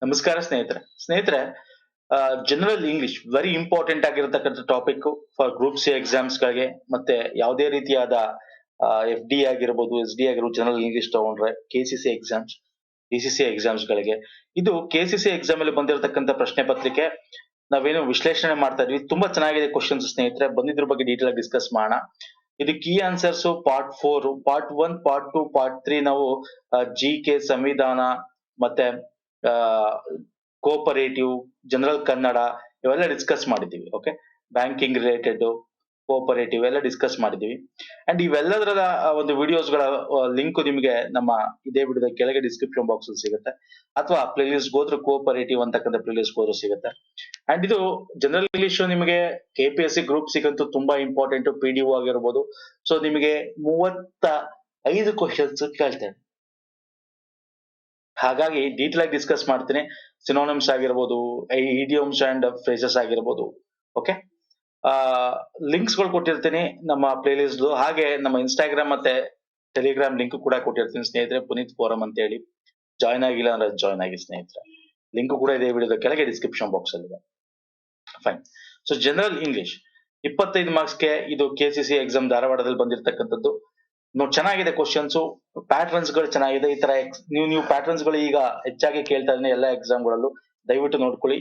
ನಮಸ್ಕಾರ ಸ್ನೇಹಿತರೆ general English very important ಆಗಿರತಕ್ಕಂಥ topic for group C exams ಗಳಿಗೆ ಮತ್ತೆ ಯಾವುದೇ ರೀತಿಯಾದ ಎಫ್ ಡಿ ಆಗಿರ್ಬೋದು ಎಸ್ ಡಿ ಆಗಿರ್ಬೋದು ಜನರಲ್ ಇಂಗ್ಲಿಷ್ ತಗೊಂಡ್ರೆ ಕೆಸಿಸಿ ಎಕ್ಸಾಮ್ಸ್ ಡಿಸಿಸಿ ಎಕ್ಸಾಮ್ಸ್ ಗಳಿಗೆ ಇದು ಕೆಸಿಸಿ ಎಕ್ಸಾಮ್ ಅಲ್ಲಿ ಬಂದಿರತಕ್ಕಂಥ ಪ್ರಶ್ನೆ ಪತ್ರಿಕೆ ನಾವೇನು ವಿಶ್ಲೇಷಣೆ ಮಾಡ್ತಾ ಇದ್ವಿ ತುಂಬಾ ಚೆನ್ನಾಗಿದೆ ಕ್ವಶನ್ಸ್ ಸ್ನೇಹಿತರೆ ಬಂದಿದ್ರ ಬಗ್ಗೆ ಡೀಟೇಲ್ ಆಗಿ ಡಿಸ್ಕಸ್ ಮಾಡೋಣ ಇದು key answers part 4 part 1 part 2 part 3 ನಾವು ಜಿ ಕೆ ಸಂವಿಧಾನ ಮತ್ತೆ ಕೋಪರೇಟಿವ್ ಜನರಲ್ ಕನ್ನಡ ಇವೆಲ್ಲ ಡಿಸ್ಕಸ್ ಮಾಡಿದೀವಿ ಓಕೆ ಬ್ಯಾಂಕಿಂಗ್ ರಿಲೇಟೆಡ್ ಕೋಪರೇಟಿವ್ ಎಲ್ಲ ಡಿಸ್ಕಸ್ ಮಾಡಿದೀವಿ ಅಂಡ್ ಇವೆಲ್ಲದರ ಒಂದು ವಿಡಿಯೋಸ್ ಗಳ ಲಿಂಕ್ ನಿಮಗೆ ನಮ್ಮ ಇದೇ ವಿಡಿಯೋದ ಕೆಳಗೆ ಡಿಸ್ಕ್ರಿಪ್ಷನ್ ಬಾಕ್ಸ್ ಅಲ್ಲಿ ಸಿಗುತ್ತೆ ಅಥವಾ ಪ್ಲೇ ಲಿಸ್ಟ್ ಹೋದ್ರೆ ಕೋಪರೇಟಿವ್ ಅಂತಕ್ಕಂಥ ಪ್ಲೇ ಲಿಸ್ಟ್ ಹೋದ್ರೆ ಸಿಗುತ್ತೆ ಅಂಡ್ ಇದು ಜನರಲ್ ಇಂಗ್ಲಿಷ್ ನಿಮಗೆ KPSC ಗ್ರೂಪ್ ಸಿಗಂತೂ ತುಂಬಾ ಇಂಪಾರ್ಟೆಂಟ್ PDO ಆಗಿರ್ಬೋದು ಸೊ ನಿಮಗೆ 35 ಕ್ವಶನ್ಸ್ ಕೇಳ್ತೇನೆ ಹಾಗಾಗಿ ಡೀಟೇಲ್ ಆಗಿ ಡಿಸ್ಕಸ್ ಮಾಡ್ತೀನಿ ಸಿನೋನಿಮ್ಸ್ ಆಗಿರ್ಬೋದು ಇಡಿಯಮ್ಸ್ ಅಂಡ್ ಫ್ರೇಸಸ್ ಆಗಿರ್ಬೋದು ಓಕೆ ಲಿಂಕ್ಸ್ ಗಳು ಕೊಟ್ಟಿರ್ತೀನಿ ನಮ್ಮ ಪ್ಲೇ ಲಿಸ್ಟ್ ಹಾಗೆ ನಮ್ಮ ಇನ್ಸ್ಟಾಗ್ರಾಮ್ ಮತ್ತೆ ಟೆಲಿಗ್ರಾಮ್ ಲಿಂಕ್ ಕೂಡ ಕೊಟ್ಟಿರ್ತೀನಿ ಸ್ನೇಹಿತರೆ ಪುನೀತ್ ಫೋರಂ ಅಂತ ಹೇಳಿ ಜಾಯ್ನ್ ಆಗಿಲ್ಲ ಅಂದ್ರೆ ಜಾಯ್ನ್ ಆಗಿ ಸ್ನೇಹಿತರೆ ಲಿಂಕ್ ಕೂಡ ಇದೆ ವಿಡಿಯೋದ ಕೆಳಗೆ ಡಿಸ್ಕ್ರಿಪ್ಷನ್ ಬಾಕ್ಸ್ ಅಲ್ಲಿ ಇದೆ ಫೈನ್ ಸೊ ಜನರಲ್ ಇಂಗ್ಲಿಷ್ 25 ಮಾರ್ಕ್ಸ್ಗೆ ಇದು KCC ಎಕ್ಸಾಮ್ ಧಾರವಾಡದಲ್ಲಿ ಬಂದಿರತಕ್ಕಂಥದ್ದು ಚೆನ್ನಾಗಿದೆ ಕ್ವಶನ್ಸ್ ಪ್ಯಾಟರ್ನ್ಸ್ ಗಳು ಚೆನ್ನಾಗಿದೆ ಈ ತರ ನೀವು ಪ್ಯಾಟರ್ನ್ಸ್ ಗಳು ಈಗ ಹೆಚ್ಚಾಗಿ ಕೇಳ್ತಾ ಇದ್ದೀನಿ ಎಲ್ಲ ಎಕ್ಸಾಮ್ ಗಳಲ್ಲೂ ದಯವಿಟ್ಟು ನೋಡ್ಕೊಳ್ಳಿ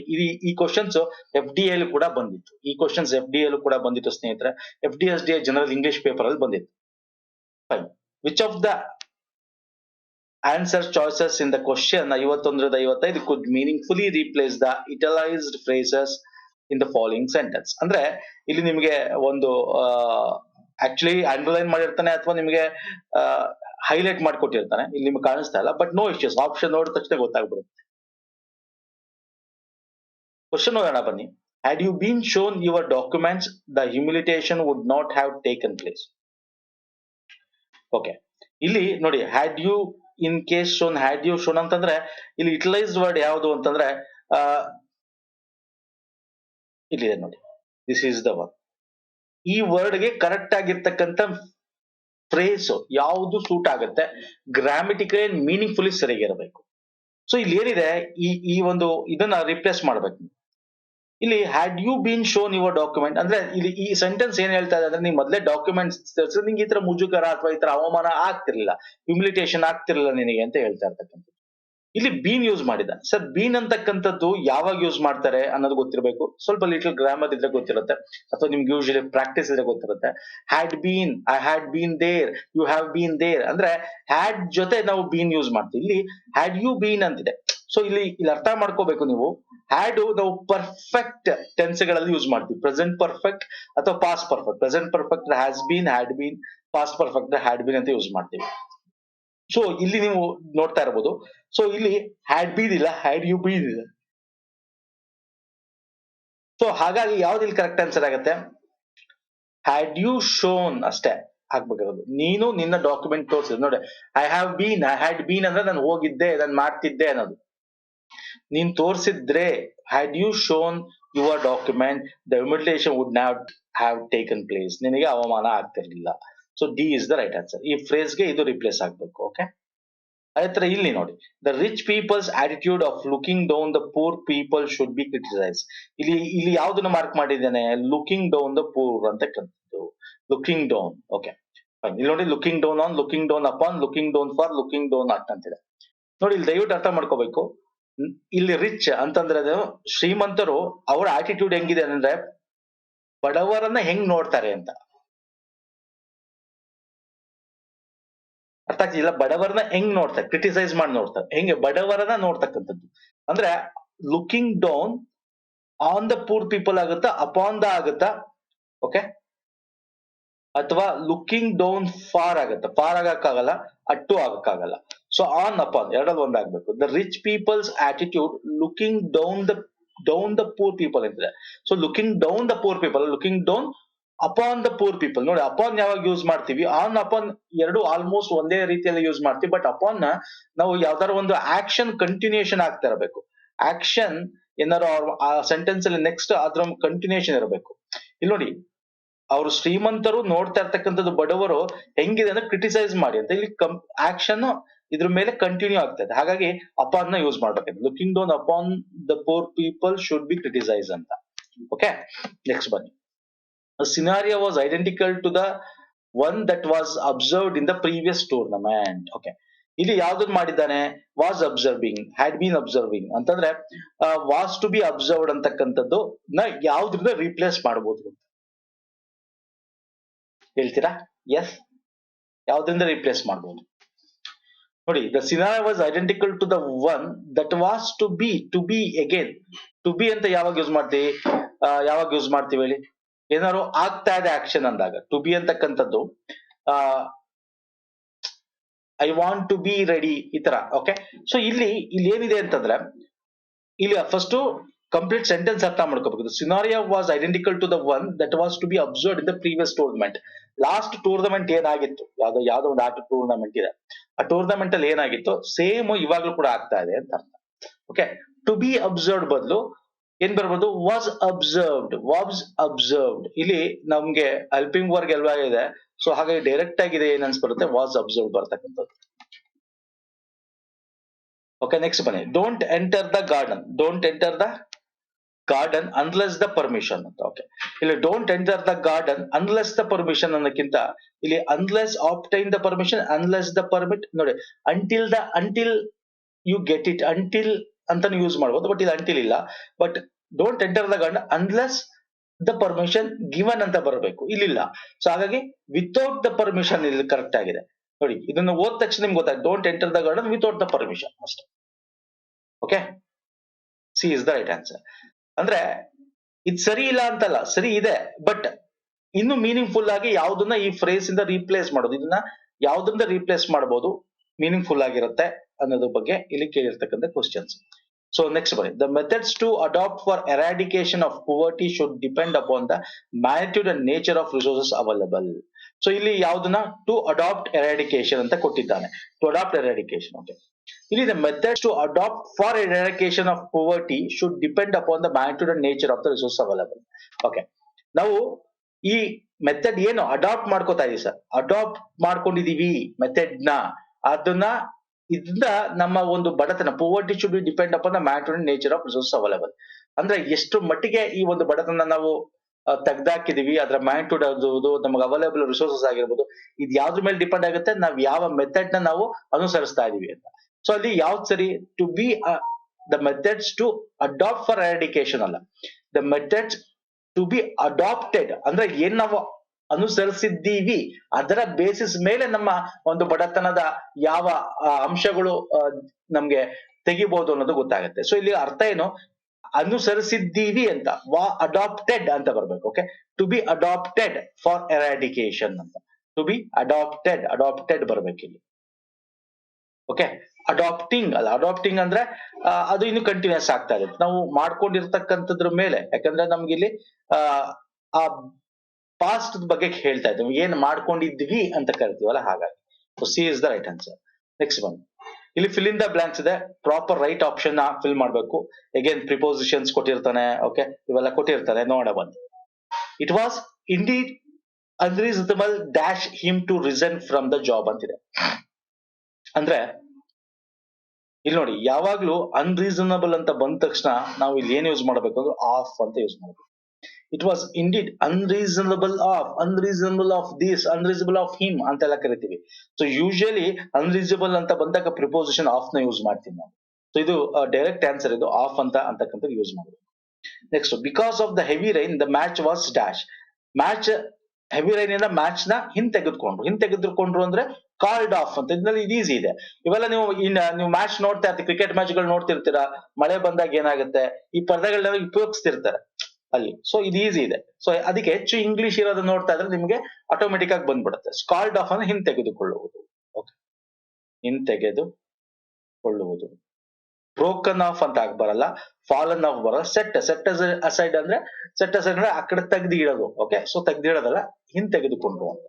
ಈ ಕ್ವಶನ್ಸ್ FD ಅಲ್ಲಿ ಕೂಡ ಬಂದಿತ್ತು ಈ ಕ್ವಶನ್ಸ್ FD ಅಲ್ಲೂ ಕೂಡ ಬಂದಿತ್ತು ಸ್ನೇಹಿತರೆ FD ಜನರಲ್ ಇಂಗ್ಲಿಷ್ ಪೇಪರ್ ಅಲ್ಲಿ ಬಂದಿತ್ತು fine which of the answer choices in the question 5155 could meaningfully replace the italicized phrases in the following sentence ಅಂದ್ರೆ ಇಲ್ಲಿ ನಿಮಗೆ ಒಂದು ಆಕ್ಚುಲಿ ಅಂಡರ್ಲೈನ್ ಮಾಡಿರ್ತಾನೆ ಅಥವಾ ನಿಮಗೆ ಹೈಲೈಟ್ ಮಾಡ್ಕೊಟ್ಟಿರ್ತಾನೆ ಇಲ್ಲಿ ನಿಮ್ಗೆ ಕಾಣಿಸ್ತಾ ಇಲ್ಲ ಬಟ್ ನೋ ಇಶ್ಯೂಸ್ ಆಪ್ಷನ್ ನೋಡಿದ ತಕ್ಷಣ ಗೊತ್ತಾಗ್ಬಿಡುತ್ತೆ ಕ್ವಶನ್ ನೋಡೋಣ ಬನ್ನಿ had you been shown your documents the humiliation would not have taken place okay ಇಲ್ಲಿ ನೋಡಿ had you in case shown had you shown ಅಂತಂದ್ರೆ ಇಲ್ಲಿ ಯುಟಿಲೈಸ್ಡ್ ವರ್ಡ್ ಯಾವುದು ಅಂತಂದ್ರೆ ಇಲ್ಲಿದೆ ನೋಡಿ ದಿಸ್ ಈಸ್ ದ ವರ್ಡ್ ಈ ವರ್ಡ್ ಗೆ ಕರೆಕ್ಟ್ ಆಗಿರ್ತಕ್ಕಂಥ ಫ್ರೇಸ್ ಯಾವುದು ಸೂಟ್ ಆಗುತ್ತೆ ಗ್ರಾಮೆಟಿಕಲ್ ಮೀನಿಂಗ್ಫುಲಿ ಸರಿಯಾಗಿರಬೇಕು ಸೊ ಇಲ್ಲಿ ಏನಿದೆ ಈ ಒಂದು ಇದನ್ನ ರಿಪ್ಲೇಸ್ ಮಾಡ್ಬೇಕು ಇಲ್ಲಿ had you been shown your document ಅಂದ್ರೆ ಇಲ್ಲಿ ಈ ಸೆಂಟೆನ್ಸ್ ಏನ್ ಹೇಳ್ತಾ ಇದೆ ಅಂದ್ರೆ ನೀವು ಮೊದಲೇ ಡಾಕ್ಯುಮೆಂಟ್ಸ್ ನಿಂಗೆ ಈ ತರ ಮುಜುಗರ ಅಥವಾ ಈ ತರ ಅವಮಾನ ಆಗ್ತಿರ್ಲಿಲ್ಲ ಹ್ಯೂಮಿಲಿಟೇಷನ್ ಆಗ್ತಿರ್ಲಿಲ್ಲ ನಿನಗೆ ಅಂತ ಹೇಳ್ತಾ ಇರ್ತಕ್ಕಂಥದ್ದು ಇಲ್ಲಿ ಬೀನ್ ಯೂಸ್ ಮಾಡಿದ ಸರ್ ಬೀನ್ ಅಂತಕ್ಕಂಥದ್ದು ಯಾವಾಗ ಯೂಸ್ ಮಾಡ್ತಾರೆ ಅನ್ನೋದು ಗೊತ್ತಿರಬೇಕು ಸ್ವಲ್ಪ ಲಿಟಲ್ ಗ್ರಾಮರ್ ಇದ್ರೆ ಗೊತ್ತಿರುತ್ತೆ ಅಥವಾ ನಿಮ್ಗೆ ಯೂಶಲಿ ಪ್ರಾಕ್ಟೀಸ್ ಇದ್ರೆ ಗೊತ್ತಿರುತ್ತೆ had been I had been there you have been there ಅಂದ್ರೆ ಹ್ಯಾಡ್ ಜೊತೆ ನಾವು ಬೀನ್ ಯೂಸ್ ಮಾಡ್ತೀವಿ ಇಲ್ಲಿ ಹ್ಯಾಡ್ ಯು ಬೀನ್ ಅಂತಿದೆ ಸೊ ಇಲ್ಲಿ ಅರ್ಥ ಮಾಡ್ಕೋಬೇಕು ನೀವು ಹ್ಯಾಡ್ ನಾವು ಪರ್ಫೆಕ್ಟ್ ಟೆನ್ಸ್ ಗಳಲ್ಲಿ ಯೂಸ್ ಮಾಡ್ತೀವಿ ಪ್ರೆಸೆಂಟ್ ಪರ್ಫೆಕ್ಟ್ ಅಥವಾ past perfect present perfect has been had been past perfect had been ಅಂತ ಯೂಸ್ ಮಾಡ್ತೀವಿ ಸೊ ಇಲ್ಲಿ ನೀವು ನೋಡ್ತಾ ಇರಬಹುದು ಸೊ ಇಲ್ಲಿ ಹ್ಯಾಡ್ ಬೀನ್ ಇಲ್ಲ ಹ್ಯಾಡ್ ಯು ಬೀನ್ ಇದೆ ಸೊ ಹಾಗಾಗಿ ಯಾವ್ದು ಇಲ್ಲಿ ಕರೆಕ್ಟ್ ಆನ್ಸರ್ ಆಗುತ್ತೆ ಹ್ಯಾಡ್ ಯು ಶೋನ್ ಅಷ್ಟೇ ಆಗ್ಬೇಕಾಗೋದು ನೀನು ನಿನ್ನ ಡಾಕ್ಯುಮೆಂಟ್ ತೋರಿಸಿದ್ ನೋಡಿ ಐ ಹ್ಯಾಡ್ ಬೀನ್ ಅಂದ್ರೆ ನಾನು ಹೋಗಿದ್ದೆ ನಾನು ಮಾಡ್ತಿದ್ದೆ ಅನ್ನೋದು ನೀನ್ ತೋರಿಸಿದ್ರೆ had you shown your document the humiliation would not have taken place ನಿನಗೆ ಅವಮಾನ ಆಗ್ತಿರ್ಲಿಲ್ಲ so D is the right answer ಈ ಫ್ರೇಸ್ಗೆ ಇದು ರಿಪ್ಲೇಸ್ ಆಗ್ಬೇಕು ಓಕೆ ಅದೇ ತರ ಇಲ್ಲಿ ನೋಡಿ the rich people's attitude of looking down the poor people should be criticise ಇಲ್ಲಿ ಯಾವ್ದನ್ನ ಮಾರ್ಕ್ ಮಾಡಿದ್ದೇನೆ ಲುಕಿಂಗ್ ಡೌನ್ ದ ಪೂರ್ ಅಂತ ಲುಕಿಂಗ್ ಡೌನ್ ಓಕೆ ಇಲ್ಲಿ ನೋಡಿ looking down on looking down upon looking down for looking down at ಅಂತಿದೆ ನೋಡಿ ಇಲ್ಲಿ ದಯವಿಟ್ಟು ಅರ್ಥ ಮಾಡ್ಕೋಬೇಕು ಇಲ್ಲಿ ರಿಚ್ ಅಂತಂದ್ರೆ ಅದು ಶ್ರೀಮಂತರು ಅವರ ಆಟಿಟ್ಯೂಡ್ ಹೆಂಗಿದೆ ಅಂದ್ರೆ ಬಡವರನ್ನ ಹೆಂಗ್ ನೋಡ್ತಾರೆ ಅಂತ ಅರ್ಥ ಆಗ್ತಿಲ್ಲ ಬಡವರನ್ನ ಹೆಂಗ್ ನೋಡ್ತಾರೆ ಕ್ರಿಟಿಸೈಸ್ ಮಾಡಿ ನೋಡ್ತಾರೆ ಹೆಂಗೆ ಬಡವರನ್ನ ನೋಡ್ತಕ್ಕಂಥದ್ದು ಅಂದ್ರೆ looking down on the poor people ಆಗುತ್ತಾ ಅಪಾನ್ ದ ಆಗುತ್ತಾ ಓಕೆ ಅಥವಾ ಲುಕಿಂಗ್ ಡೌನ್ ಫಾರ್ ಆಗುತ್ತಾ ಫಾರ್ ಆಗಕ್ಕಾಗಲ್ಲ ಅಟ್ಟು ಆಗಕ್ಕಾಗಲ್ಲ ಸೊ ಆನ್ ಅಪಾನ್ ಎರಡಲ್ಲಿ ಒಂದಾಗ್ಬೇಕು the rich people's attitude looking down the poor people ಅಂತಿದೆ so looking down the poor people looking down upon the poor people ನೋಡಿ upon ಯಾವಾಗ use ಮಾಡ್ತೀವಿ on upon ಎರಡು ಆಲ್ಮೋಸ್ಟ್ ಒಂದೇ ರೀತಿಯಲ್ಲಿ ಯೂಸ್ ಮಾಡ್ತೀವಿ ಬಟ್ ಅಪಾನ್ ನಾವು ಯಾವ್ದಾರ ಒಂದು ಆಕ್ಷನ್ ಕಂಟಿನ್ಯೂಷನ್ ಆಗ್ತಾ ಇರಬೇಕು ಆಕ್ಷನ್ ಏನಾರು ಆ ಸೆಂಟೆನ್ಸ್ ಅಲ್ಲಿ ನೆಕ್ಸ್ಟ್ ಅದ್ರ ಕಂಟಿನ್ಯೂಷನ್ ಇರಬೇಕು ಇಲ್ಲಿ ನೋಡಿ ಅವರು ಶ್ರೀಮಂತರು ನೋಡ್ತಾ ಇರ್ತಕ್ಕಂಥದ್ದು ಬಡವರು ಹೆಂಗಿದೆ ಅಂದ್ರೆ ಕ್ರಿಟಿಸೈಸ್ ಮಾಡಿ ಅಂತ ಇಲ್ಲಿ ಆಕ್ಷನ್ ಇದ್ರ ಮೇಲೆ ಕಂಟಿನ್ಯೂ ಆಗ್ತದೆ. ಹಾಗಾಗಿ ಅಪಾನ್ ನ ಯೂಸ್ ಮಾಡ್ಬೇಕು. Looking down upon the poor people should be criticise ಅಂತ. ಓಕೆ, ನೆಕ್ಸ್ಟ್ ಬನ್ನಿ. A scenario was identical to the one that was observed in the previous tournament. Okay, ಇಲ್ಲಿ ಯಾವ್ದನ್ನ ಮಾಡಿದ್ದಾನೆ, was observing, had been observing ಅಂತಂದ್ರೆ was to be observed ಅಂತಕ್ಕಂಥದ್ದು ನ ಯಾವ್ದ್ರಿಂದ replace ಮಾಡಬಹುದು ಹೇಳ್ತೀರಾ? ಎಸ್, ಯಾವ್ದ್ರಿಂದ ರೀಪ್ಲೇಸ್ ಮಾಡಬಹುದು ನೋಡಿ. The scenario was identical to the one that was to be again. To be ಅಂತ ಯಾವಾಗ ಯೂಸ್ ಮಾಡ್ತೀವಿ, ಯಾವಾಗ ಯೂಸ್ ಮಾಡ್ತೀವಿ ಹೇಳಿ? ಏನಾದ್ರು ಆಗ್ತಾ ಇದೆ ಆಕ್ಷನ್ ಅಂದಾಗ ಟು ಬಿ ಅಂತಕ್ಕಂಥದ್ದು I want to be ready ಈ ತರ. ಓಕೆ, ಸೊ ಇಲ್ಲಿ ಏನಿದೆ ಅಂತಂದ್ರೆ ಇಲ್ಲಿ ಫಸ್ಟ್ ಕಂಪ್ಲೀಟ್ ಸೆಂಟೆನ್ಸ್ ಅರ್ಥ ಮಾಡ್ಕೋಬೇಕು. Scenario was identical to the one that was to be observed in the previous tournament. Last tournament ಏನಾಗಿತ್ತು, ಯಾವ್ದೋ ಒಂದು ಆಟ ಟೂರ್ನಮೆಂಟ್ ಇದೆ, ಆ ಟೂರ್ನಮೆಂಟ್ ಅಲ್ಲಿ ಏನಾಗಿತ್ತು ಸೇಮ್ ಇವಾಗ್ಲೂ ಕೂಡ ಆಗ್ತಾ ಇದೆ ಅಂತ ಅರ್ಥ. ಓಕೆ, ಟು ಬಿ ಅಬ್ಸರ್ವ್ಡ್ ಬದಲು ಏನ್ ಬರ್ಬೋದು, ವಾಸ್ ಅಬ್ಸರ್ವ್ಡ್. ಇಲ್ಲಿ ನಮ್ಗೆ ಹೆಲ್ಪಿಂಗ್ ವರ್ಗ್ ಎಲ್ಲ ಇದೆ, ಸೊ ಹಾಗಾಗಿ ಡೈರೆಕ್ಟ್ ಆಗಿದೆ ಏನ್ ಅನ್ಸ್ಬರುತ್ತೆ, ವಾಸ್ ಅಬ್ಸರ್ವ್ಡ್ ಬರ್ತಕ್ಕಂಥದ್ದು. ಓಕೆ, ನೆಕ್ಸ್ಟ್ ಬನ್ನಿ. Don't enter the garden unless the permission ಅಂತ. ಓಕೆ, ಇಲ್ಲಿ don't enter the garden unless the permission ಅನ್ನೋಕ್ಕಿಂತ ಇಲ್ಲಿ unless obtain the permission, unless the permit ನೋಡಿ. Until you get it, until ಅಂತಾನು use ಮಾಡ್ಬೋದು, but ಇಲ್ಲಿ until ಇಲ್ಲ. But don't enter the garden unless the permission given ಅಂತ ಬರಬೇಕು, ಇಲ್ಲಿಲ್ಲ. ಸೊ ಹಾಗಾಗಿ ವಿತೌಟ್ ದ ಪರ್ಮಿಷನ್ ಇಲ್ಲಿ ಕರೆಕ್ಟ್ ಆಗಿದೆ ನೋಡಿ. ಇದನ್ನ ಓದ ತಕ್ಷಣ ನಿಮ್ಗೆ ಗೊತ್ತಾಯ್ತು, don't enter the garden without the permission ಅಷ್ಟೇ. Okay, C is the right answer. ಅಂದ್ರೆ ಇದು ಸರಿ ಇಲ್ಲ ಅಂತಲ್ಲ, ಸರಿ ಇದೆ, ಬಟ್ ಇನ್ನು ಮೀನಿಂಗ್ಫುಲ್ ಆಗಿ ಯಾವ್ದನ್ನ ಈ ಫ್ರೇಸ್ ಇಂದ ರೀಪ್ಲೇಸ್ ಮಾಡೋದು, ಇದನ್ನ ಯಾವ್ದರಿಂದ ರೀಪ್ಲೇಸ್ ಮಾಡಬಹುದು ಮೀನಿಂಗ್ಫುಲ್ ಆಗಿರುತ್ತೆ ಅನ್ನೋದ್ರ ಬಗ್ಗೆ ಇಲ್ಲಿ ಕೇಳಿರ್ತಕ್ಕಂಥ ಕ್ವಶನ್ಸ್. ಸೊ ನೆಕ್ಸ್ಟ್ ಬನ್ನಿ. The methods to adapt for eradication of poverty should depend upon the magnitude and nature of resources available. So ಇಲ್ಲಿ ಯಾವ್ದನ್ನ ಟು ಅಡಾಪ್ಟ್ ಎರಾಡಿಕೇಶನ್ ಅಂತ ಕೊಟ್ಟಿದ್ದಾನೆ, ಟು ಅಡಾಪ್ಟ್ ಎರಾಡಿಕೇಶನ್. ಓಕೆ, ಇಲ್ಲಿ the methods to adapt for eradication of poverty should depend upon the magnitude and nature of the resource available. Okay, ನಾವು ಈ method ಏನು adapt ಮಾಡ್ಕೋತಾ ಇದೀವಿ ಸರ್, ಅಡಾಪ್ಟ್ ಮಾಡ್ಕೊಂಡಿದೀವಿ ಮೆಥಡ್ ನ, ಅದನ್ನ ಇದರಿಂದ ನಮ್ಮ ಒಂದು ಬಡತನ, ಪವರ್ಟಿ should be depend upon the magnitude and nature of resource available. ಅಂದ್ರೆ ಎಷ್ಟು ಮಟ್ಟಿಗೆ ಈ ಒಂದು ಬಡತನ ನಾವು ತೆಗ್ದಾಕಿದೀವಿ, ಅದರ ಮ್ಯಾಗ್ನಿಟ್ಯೂಡ್ ಆಗಿರ್ಬೋದು, ನಮಗೆ ಅವೈಲೇಬಲ್ ರಿಸೋರ್ಸಸ್ ಆಗಿರ್ಬೋದು, ಇದು ಯಾವ್ದ್ರ ಮೇಲೆ ಡಿಪೆಂಡ್ ಆಗುತ್ತೆ, ನಾವ್ ಯಾವ ಮೆಥಡ್ ನ ನಾವು ಅನುಸರಿಸ್ತಾ ಇದೀವಿ ಅಂತ. ಸೊ ಅಲ್ಲಿ ಯಾವ್ದು ಸರಿ, to be the methods to adapt for eradication ಅಲ್ಲ, the methods to be adapted ಅಂದ್ರೆ ಏನ್ ನಾವು ಅನುಸರಿಸಿದ್ದೀವಿ ಅದರ ಬೇಸಿಸ್ ಮೇಲೆ ನಮ್ಮ ಒಂದು ಬಡತನದ ಯಾವ ಅಂಶಗಳು ನಮ್ಗೆ ತೆಗಿಬಹುದು ಅನ್ನೋದು ಗೊತ್ತಾಗುತ್ತೆ. ಸೊ ಇಲ್ಲಿ ಅರ್ಥ ಏನು, ಅನುಸರಿಸಿದ್ದೀವಿ ಅಂತ, ಅಡಾಪ್ಟೆಡ್ ಅಂತ ಬರ್ಬೇಕು. Okay, to be adopted for eradication ಅಂತ, ಟು ಬಿ ಅಡಾಪ್ಟೆಡ್ ಬರ್ಬೇಕು ಇಲ್ಲಿ. ಓಕೆ, ಅಡಾಪ್ಟಿಂಗ್ ಅಲ್ಲ, ಅಡಾಪ್ಟಿಂಗ್ ಅಂದ್ರೆ ಅದು ಇನ್ನು ಕಂಟಿನ್ಯೂಸ್ ಆಗ್ತಾ ಇದೆ ನಾವು ಮಾಡ್ಕೊಂಡಿರ್ತಕ್ಕಂಥದ್ರ ಮೇಲೆ. ಯಾಕಂದ್ರೆ ನಮ್ಗೆ ಇಲ್ಲಿ ಆ ಪಾಸ್ಟ್ ಬಗ್ಗೆ ಹೇಳ್ತಾ ಇದ್ದೀವಿ, ಏನ್ ಮಾಡ್ಕೊಂಡಿದ್ವಿ ಅಂತ ಕರಿತೀವಲ್ಲ, ಹಾಗಾಗಿ. So C is the right answer. Next one, ಇಲ್ಲಿ ಫಿಲ್ ಇನ್ ದ ಬ್ಲಾಂಕ್ಸ್ ಇದೆ, ಪ್ರಾಪರ್ ರೈಟ್ ಆಪ್ಷನ್ ಫಿಲ್ ಮಾಡ್ಬೇಕು. ಅಗೇನ್ ಪ್ರಿಪೋಸಿಷನ್ಸ್ ಕೊಟ್ಟಿರ್ತಾನೆ, ಓಕೆ, ಇವೆಲ್ಲ ಕೊಟ್ಟಿರ್ತಾರೆ, ನೋಡ ಬನ್ನಿ. It was indeed unreasonable dash him to resign from the job ಅಂತಿದೆ. ಅಂದ್ರೆ ಇಲ್ಲಿ ನೋಡಿ, ಯಾವಾಗ್ಲೂ ಅನ್ರೀಸನಬಲ್ ಅಂತ ಬಂದ ತಕ್ಷಣ ನಾವು ಇಲ್ಲಿ ಏನ್ ಯೂಸ್ ಮಾಡ್ಬೇಕು ಅಂದ್ರೆ ಆಫ್ ಅಂತ ಯೂಸ್ ಮಾಡ್ಬೇಕು. It was indeed unreasonable of this, unreasonable of him ಅಂತೆಲ್ಲ ಕರಿತೀವಿ. ಸೊ ಯೂಶಲಿ ಅನ್ರೀಸನಬಲ್ ಅಂತ ಬಂದಾಗ ಪ್ರಿಪೋಸಿಷನ್ ಆಫ್ ನ ಯೂಸ್ ಮಾಡ್ತೀವಿ ನಾವು. ಸೊ ಇದು ಡೈರೆಕ್ಟ್ ಆನ್ಸರ್, ಇದು ಆಫ್ ಅಂತಕ್ಕಂಥದ್ದು ಯೂಸ್ ಮಾಡಬೇಕು. Next, because of the heavy rain the match was dash. Match heavy rain ಇಂದ ಮ್ಯಾಚ್ ನ ಹಿಂತೆಗೆದುಕೊಂಡ್ರು ಅಂದ್ರೆ ಕಾಲ್ಡ್ ಆಫ್ ಅಂತ. ಇದ್ರಲ್ಲಿ ಇದು ಈಸಿ ಇದೆ, ಇವೆಲ್ಲ ನೀವು ಮ್ಯಾಚ್ ನೋಡ್ತಾ ಇರ್ತೀವಿ, ಕ್ರಿಕೆಟ್ ಮ್ಯಾಚ್ ಗಳು ನೋಡ್ತಿರ್ತೀರಾ, ಮಳೆ ಬಂದಾಗ ಏನಾಗುತ್ತೆ, ಈ ಪದಗಳನ್ನ ಉಪಯೋಗಿಸ್ತಿರ್ತಾರೆ ಅಲ್ಲಿ. ಸೊ ಇದು ಈಸಿ ಇದೆ. ಸೊ ಅದಕ್ಕೆ ಹೆಚ್ಚು ಇಂಗ್ಲಿಷ್ ಇರೋದನ್ನ ನೋಡ್ತಾ ಇದ್ರೆ ನಿಮ್ಗೆ ಆಟೋಮೆಟಿಕ್ ಆಗಿ ಬಂದ್ಬಿಡುತ್ತೆ. ಕಾಲ್ಡ್ ಆಫ್ ಅಂದ್ರೆ ಹಿಂತೆಗೆದುಕೊಳ್ಳುವುದು. ಓಕೆ, ಹಿಂತೆಗೆದುಕೊಳ್ಳುವುದು. ಬ್ರೋಕನ್ ಆಫ್ ಅಂತ ಆಗ ಬರಲ್ಲ, ಫಾಲನ್ ಆಫ್ ಬರಲ್ಲ. ಸೆಟ್ ಅಸೈಡ್ ಅಂದ್ರೆ ಆ ಕಡೆ ತೆಗ್ದಿಡೋದು. ಓಕೆ, ಸೊ ತೆಗ್ದಿಡೋದಲ್ಲ, ಹಿಂತೆಗೆದುಕೊಂಡು ಅಂತ.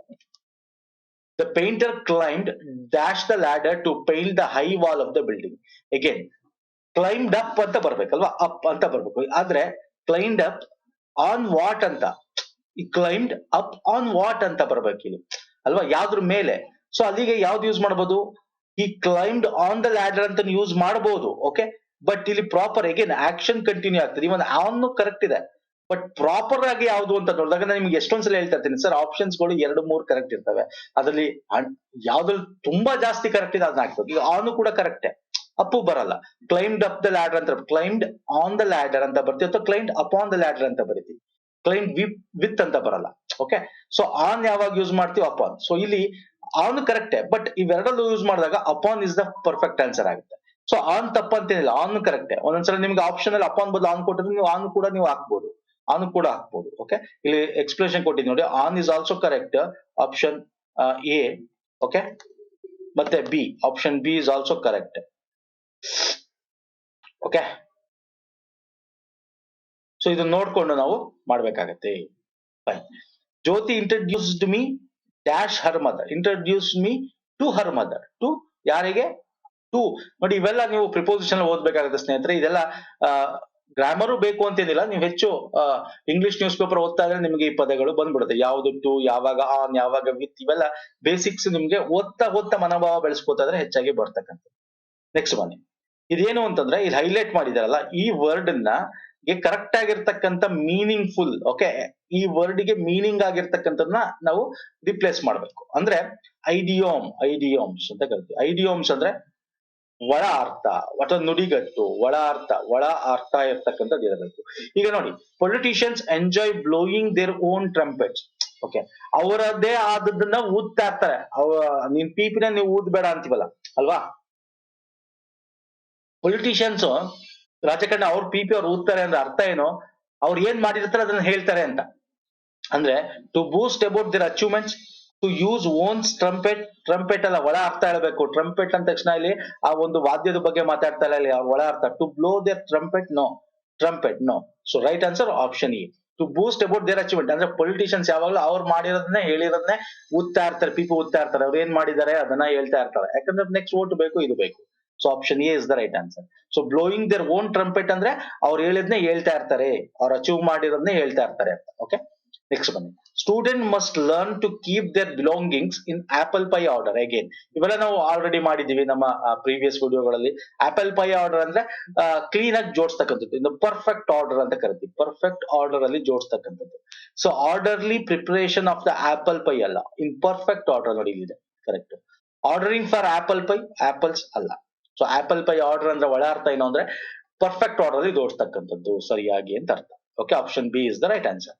The painter climbed dash the ladder to paint the high wall of the building. Again climbed up ಅಂತ ಬರ್ಬೇಕಲ್ವಾ, ಅಪ್ ಅಂತ ಬರ್ಬೇಕು. ಆದ್ರೆ ಕ್ಲೈಂಬ್ಡ್ ಅಪ್ ಆನ್ ವಾಟ್ ಅಂತ, ಈ ಕ್ಲೈಂಬ್ಡ್ ಅಪ್ ಆನ್ ವಾಟ್ ಅಂತ ಬರ್ಬೇಕು ಇಲ್ಲಿ ಅಲ್ವಾ, ಯಾವ್ದ್ರ ಮೇಲೆ. ಸೊ ಅಲ್ಲಿಗೆ ಯಾವ್ದು ಯೂಸ್ ಮಾಡ್ಬೋದು, he climbed on the ladder ಅಂತ ಯೂಸ್ ಮಾಡಬಹುದು. ಓಕೆ, ಬಟ್ ಇಲ್ಲಿ ಪ್ರಾಪರ್ ಅಗೇನ್ ಆಕ್ಷನ್ ಕಂಟಿನ್ಯೂ ಆಗ್ತದೆ. ಇವನ್ ಅವನು ಕರೆಕ್ಟ್ ಇದೆ, ಬಟ್ ಪ್ರಾಪರ್ ಆಗಿ ಯಾವುದು ಅಂತ ನೋಡಿದಾಗ ನಾನು ನಿಮ್ಗೆ ಎಷ್ಟೊಂದ್ಸಲ ಹೇಳ್ತಾ ಇರ್ತೀನಿ ಸರ್, ಆಪ್ಷನ್ಸ್ ಗಳು 2-3 ಕರೆಕ್ಟ್ ಇರ್ತವೆ, ಅದರಲ್ಲಿ ಯಾವ್ದ್ರಲ್ಲಿ ತುಂಬಾ ಜಾಸ್ತಿ ಕರೆಕ್ಟ್ ಇದೆ ಅದನ್ನ ಹಾಕ್ಬೇಕು. ಈಗ ಅವನು ಕೂಡ ಕರೆಕ್ಟೇ, ಅಪ್ಪು ಬರಲ್ಲ. ಕ್ಲೈಮ್ಡ್ ಅಪ್ ದ ಲ್ಯಾಡರ್ ಅಂತ, ಕ್ಲೈಮ್ಡ್ ಆನ್ ದ ಲ್ಯಾಡರ್ ಅಂತ ಬರ್ತೀವಿ, ಅಥವಾ ಕ್ಲೈಮ್ಡ್ ಅಪಾನ್ ದ ಲ್ಯಾಡರ್ ಅಂತ ಬರೀತೀವಿ. ಕ್ಲೈಮ್ ವಿತ್ ಅಂತ ಬರಲ್ಲ. ಓಕೆ, ಸೊ ಆನ್ ಯಾವಾಗ ಯೂಸ್ ಮಾಡ್ತೀವಿ, ಅಪಾನ್. ಸೊ ಇಲ್ಲಿ ಆನ್ ಕರೆಕ್ಟೇ, ಬಟ್ ಇವೆರಡಲ್ಲೂ ಯೂಸ್ ಮಾಡಿದಾಗ upon is the perfect answer ಆಗುತ್ತೆ. ಸೊ ಆನ್ ತಪ್ಪಂತೇನಿಲ್ಲ, ಆನ್ ಕರೆಕ್ಟೇ. ಒಂದೊಂದ್ಸಲ ನಿಮ್ಗೆ ಆಪ್ಷನ್ ಅಲ್ಲಿ ಅಪಾನ್ ಬದಲು ಆನ್ ಕೊಟ್ಟರೆ ನೀವು ಆನ್ ಕೂಡ ನೀವು ಹಾಕ್ಬೋದು, ಆನ್ ಕೂಡ ಹಾಕ್ಬೋದು. ಓಕೆ, ಇಲ್ಲಿ ಎಕ್ಸ್ಪ್ಲೇಷನ್ ಕೊಟ್ಟಿದ್ದೀನಿ ನೋಡಿ, on is also correct, option A. Okay, ಮತ್ತೆ B, option B is also correct. Okay, so ಇದನ್ನ ನೋಡ್ಕೊಂಡು ನಾವು ಮಾಡ್ಬೇಕಾಗತ್ತೆ. Fine. Jyothi introduced me dash her mother, introduced me to her mother. To ಯಾರಿಗೆ? ಟು. ನೋಡಿ ಇವೆಲ್ಲ ನೀವು ಪ್ರಿಪೋಸಿಷನ್ ಓದ್ಬೇಕಾಗುತ್ತೆ ಸ್ನೇಹಿತರೆ. ಇದೆಲ್ಲ ಗ್ರಾಮರು ಬೇಕು ಅಂತೇನಿಲ್ಲ, ನೀವು ಹೆಚ್ಚು ಇಂಗ್ಲಿಷ್ ನ್ಯೂಸ್ ಪೇಪರ್ ಓದ್ತಾ ಇದ್ರೆ ನಿಮಗೆ ಈ ಪದಗಳು ಬಂದ್ಬಿಡುತ್ತೆ. ಯಾವ್ದು ಟು, ಯಾವಾಗ ಆನ್, ಯಾವಾಗ ವಿತ್, ಇವೆಲ್ಲ ಬೇಸಿಕ್ಸ್ ನಿಮ್ಗೆ ಓದ್ತಾ ಓದ್ತಾ ಮನೋಭಾವ ಬೆಳೆಸ್ಕೋತಾ ಇದ್ರೆ ಹೆಚ್ಚಾಗಿ ಬರ್ತಕ್ಕಂಥ. ನೆಕ್ಸ್ಟ್ ಬನ್ನಿ, ಇದೇನು ಅಂತಂದ್ರೆ ಇಲ್ಲಿ ಹೈಲೈಟ್ ಮಾಡಿದಾರಲ್ಲ, ಈ ವರ್ಡ್ ನ ಕರೆಕ್ಟ್ ಆಗಿರ್ತಕ್ಕಂಥ ಮೀನಿಂಗ್ಫುಲ್. ಓಕೆ, ಈ ವರ್ಡ್ ಗೆ ಮೀನಿಂಗ್ ಆಗಿರ್ತಕ್ಕಂಥದ್ನ ನಾವು ರಿಪ್ಲೇಸ್ ಮಾಡ್ಬೇಕು. ಅಂದ್ರೆ ಐಡಿಯೋಮ್ಸ್ ಅಂತ ಕರಿತೀವಿ. ಐಡಿಯೋಮ್ಸ್ ಅಂದ್ರೆ ಒಳ ಅರ್ಥ, ಅಥವಾ ನುಡಿಗಟ್ಟು, ಒಳ ಅರ್ಥ ಇರ್ತಕ್ಕಂಥದ್ದು ಇರಬೇಕು. ಈಗ ನೋಡಿ, politicians enjoy blowing their own trumpets. Okay, ಅವರದ್ದೇ ಆದದನ್ನ ಊದ್ತಾ ಇರ್ತಾರೆ. ನೀನ್ ಪೀಪಿನ ನೀವು ಊದ್ಬೇಡ ಅಂತೀವಲ್ಲ ಅಲ್ವಾ. ಪೊಲಿಟಿಷಿಯನ್ಸ್, ರಾಜಕಾರಣ, ಅವ್ರ ಪಿ ಅವ್ರು ಊದ್ತಾರೆ ಅಂದ್ರೆ ಅರ್ಥ ಏನು, ಅವ್ರು ಏನ್ ಮಾಡಿರ್ತಾರೆ ಅದನ್ನ ಹೇಳ್ತಾರೆ ಅಂತ. ಅಂದ್ರೆ to boost about their achievements, to use one's trumpet. Trumpet ಅಲ್ಲ, ಒಳ ಅರ್ಥ ಹೇಳ್ಬೇಕು. ಟ್ರಂಪೆಟ್ ಅಂದ ತಕ್ಷಣ ಇಲ್ಲಿ ಆ ಒಂದು ವಾದ್ಯದ ಬಗ್ಗೆ ಮಾತಾಡ್ತಾ ಇಲ್ಲ, ಇಲ್ಲಿ ಅವ್ರ ಒಳ ಅರ್ಥ. To blow their trumpet, no. Trumpet, no. So right answer option E. To boost about their achievement ಅಂದ್ರೆ ಪೊಲಿಟಿಷಿಯನ್ಸ್ ಯಾವಾಗಲೂ ಅವ್ರು ಮಾಡಿರೋದನ್ನೇ ಹೇಳಿರೋದನ್ನೇ ಊದ್ತಾ ಇರ್ತಾರೆ, ಊದ್ತಾ ಇರ್ತಾರೆ. ಅವ್ರು ಏನ್ ಮಾಡಿದ್ದಾರೆ ಅದನ್ನ ಹೇಳ್ತಾ ಇರ್ತಾರೆ, ಯಾಕಂದ್ರೆ ನೆಕ್ಸ್ಟ್ ವೋಟ್ ಬೇಕು, ಇದು ಬೇಕು. So option A is the right answer. So blowing their own trumpet ಅಂದ್ರೆ ಅವ್ರು ಹೇಳಿದ್ನೇ ಹೇಳ್ತಾ ಇರ್ತಾರೆ, ಅವ್ರು ಅಚೀವ್ ಮಾಡಿರೋದನ್ನೇ ಹೇಳ್ತಾ ಇರ್ತಾರೆ ಅಂತ. ಓಕೆ, ನೆಕ್ಸ್ಟ್ ಬನ್ನಿ. Student must learn to keep their belongings in apple pie order. Again ಇವೆಲ್ಲ ನಾವು ಆಲ್ರೆಡಿ ಮಾಡಿದೀವಿ ನಮ್ಮ ಪ್ರೀವಿಯಸ್ ವಿಡಿಯೋಗಳಲ್ಲಿ. ಆಪಲ್ ಪೈ ಆರ್ಡರ್ ಅಂದ್ರೆ ಕ್ಲೀನ್ ಆಗಿ ಜೋಡಿಸ್ತಕ್ಕಂಥದ್ದು, ಇನ್ನು ಪರ್ಫೆಕ್ಟ್ ಆರ್ಡರ್ ಅಂತ ಕರಿತೀವಿ. ಪರ್ಫೆಕ್ಟ್ ಆರ್ಡರ್ ಅಲ್ಲಿ ಜೋಡಿಸ್ತಕ್ಕಂಥದ್ದು. So orderly preparation of the apple pie ಅಲ್ಲ, ಇನ್ ಪರ್ಫೆಕ್ಟ್ ಆರ್ಡರ್ ನೋಡಿ ಇಲ್ಲಿದೆ, correct. Ordering for apple pie, apples ಅಲ್ಲ. ಸೊ ಆಪಲ್ ಪೈ ಆರ್ಡರ್ ಅಂದ್ರೆ ಒಳ ಅರ್ಥ ಏನು ಅಂದ್ರೆ ಪರ್ಫೆಕ್ಟ್ ಆರ್ಡರ್ ಅಲ್ಲಿ ಜೋಡಿಸ್ತಕ್ಕಂಥದ್ದು ಸರಿಯಾಗಿ ಅಂತ ಅರ್ಥ. Okay, option B is the right answer.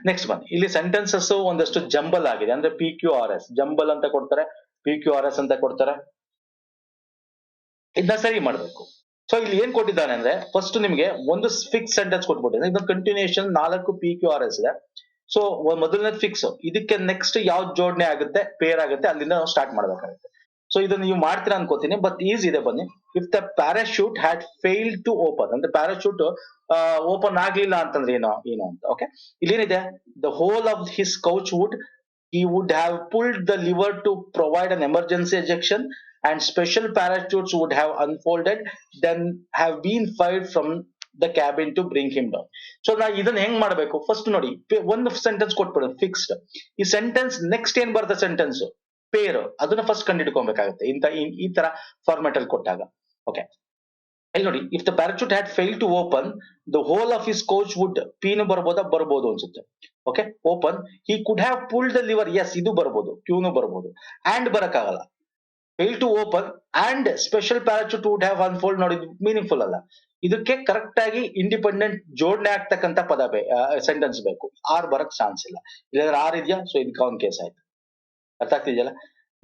Next ಬನ್ನಿ, ಇಲ್ಲಿ ಸೆಂಟೆನ್ಸಸ್ ಒಂದಷ್ಟು ಜಂಬಲ್ ಆಗಿದೆ. ಅಂದ್ರೆ PQRS ಜಂಬಲ್ ಅಂತ ಕೊಡ್ತಾರೆ, PQRS ಅಂತ ಕೊಡ್ತಾರೆ. ಇದನ್ನ ಸರಿ ಮಾಡ್ಬೇಕು. ಸೊ ಇಲ್ಲಿ ಏನ್ ಕೊಟ್ಟಿದ್ದಾನೆ ಅಂದ್ರೆ ಫಸ್ಟ್ ನಿಮ್ಗೆ ಒಂದು ಫಿಕ್ಸ್ ಸೆಂಟೆನ್ಸ್ ಕೊಟ್ಬಿಟ್ಟಿದೆ. ಇದು ಕಂಟಿನ್ಯೂಷನ್ 4 PQRS ಇದೆ. ಸೊ ಮೊದಲನೇ ಫಿಕ್ಸ್, ಇದಕ್ಕೆ ನೆಕ್ಸ್ಟ್ ಯಾವ್ದು ಜೋಡಣೆ ಆಗುತ್ತೆ, ಪೇರ್ ಆಗುತ್ತೆ, ಅಲ್ಲಿಂದ ನಾವು ಸ್ಟಾರ್ಟ್ ಮಾಡ್ಬೇಕಾಗುತ್ತೆ. ಸೊ ಇದನ್ನ ನೀವು ಮಾಡ್ತೀರಾ ಅನ್ಕೋತೀನಿ, ಬಟ್ ಈಸಿ ಇದೆ. ಬನ್ನಿ. If the parachute had failed to open, ಅಂದ್ರೆ ಪ್ಯಾರಾಶೂಟ್ ಓಪನ್ ಆಗ್ಲಿಲ್ಲ ಅಂತಂದ್ರೆ ಏನು ಅಂತ. ಓಕೆ, ಇಲ್ಲೇನಿದೆ, the whole of his couch would, he would have pulled the lever to provide an emergency ejection, and special parachutes would have unfolded, then have been fired from the cabin to bring him down. So ನಾ ಇದನ್ನ ಹೆಂಗ್ ಮಾಡ್ಬೇಕು, first ನೋಡಿ, ಒಂದು sentence ಕೊಟ್ಬಿಡೋದು fixed. ಈ sentence next ಏನ್ ಬರುತ್ತೆ ಸೆಂಟೆನ್ಸ್ ಪೇರ್, ಅದನ್ನ ಫಸ್ಟ್ ಕಂಡಿಡ್ಕೊಬೇಕಾಗುತ್ತೆ ಈ ತರ ಫಾರ್ಮ್ಯಾಟ್ ಅಲ್ಲಿ ಕೊಟ್ಟಾಗ. ಓಕೆ, ಇಲ್ಲಿ ನೋಡಿ, if the parachute had fail to open the whole of his coach would, ಪೀನು ಬರ್ಬೋದು ಅನ್ಸುತ್ತೆ. Okay, open, he could have pulled the lever, S ಇದು ಬರ್ಬೋದು, ಕ್ಯೂನು ಬರ್ಬೋದು. ಅಂಡ್ ಬರಕ್ಕಾಗಲ್ಲ, fail to open and special parachute would have unfold. ನೋಡಿ meaningful ಅಲ್ಲ, ಇದಕ್ಕೆ ಕರೆಕ್ಟ್ ಆಗಿ ಇಂಡಿಪೆಂಡೆಂಟ್ ಜೋಡಣೆ ಆಗ್ತಕ್ಕಂಥ ಪದ ಸೆಂಟೆನ್ಸ್ ಬೇಕು. ಆರ್ ಬರಕ್ ಚಾನ್ಸ್ ಇಲ್ಲ. ಇಲ್ಲಾಂದ್ರೆ ಆರ್ ಇದೆಯಾ, ಸೊ ಇದಕ್ಕೆ ಒಂದು ಕೇಸ್ ಆಯ್ತು. ಅರ್ಥ ಆಗ್ತಿದೆಯಲ್ಲ.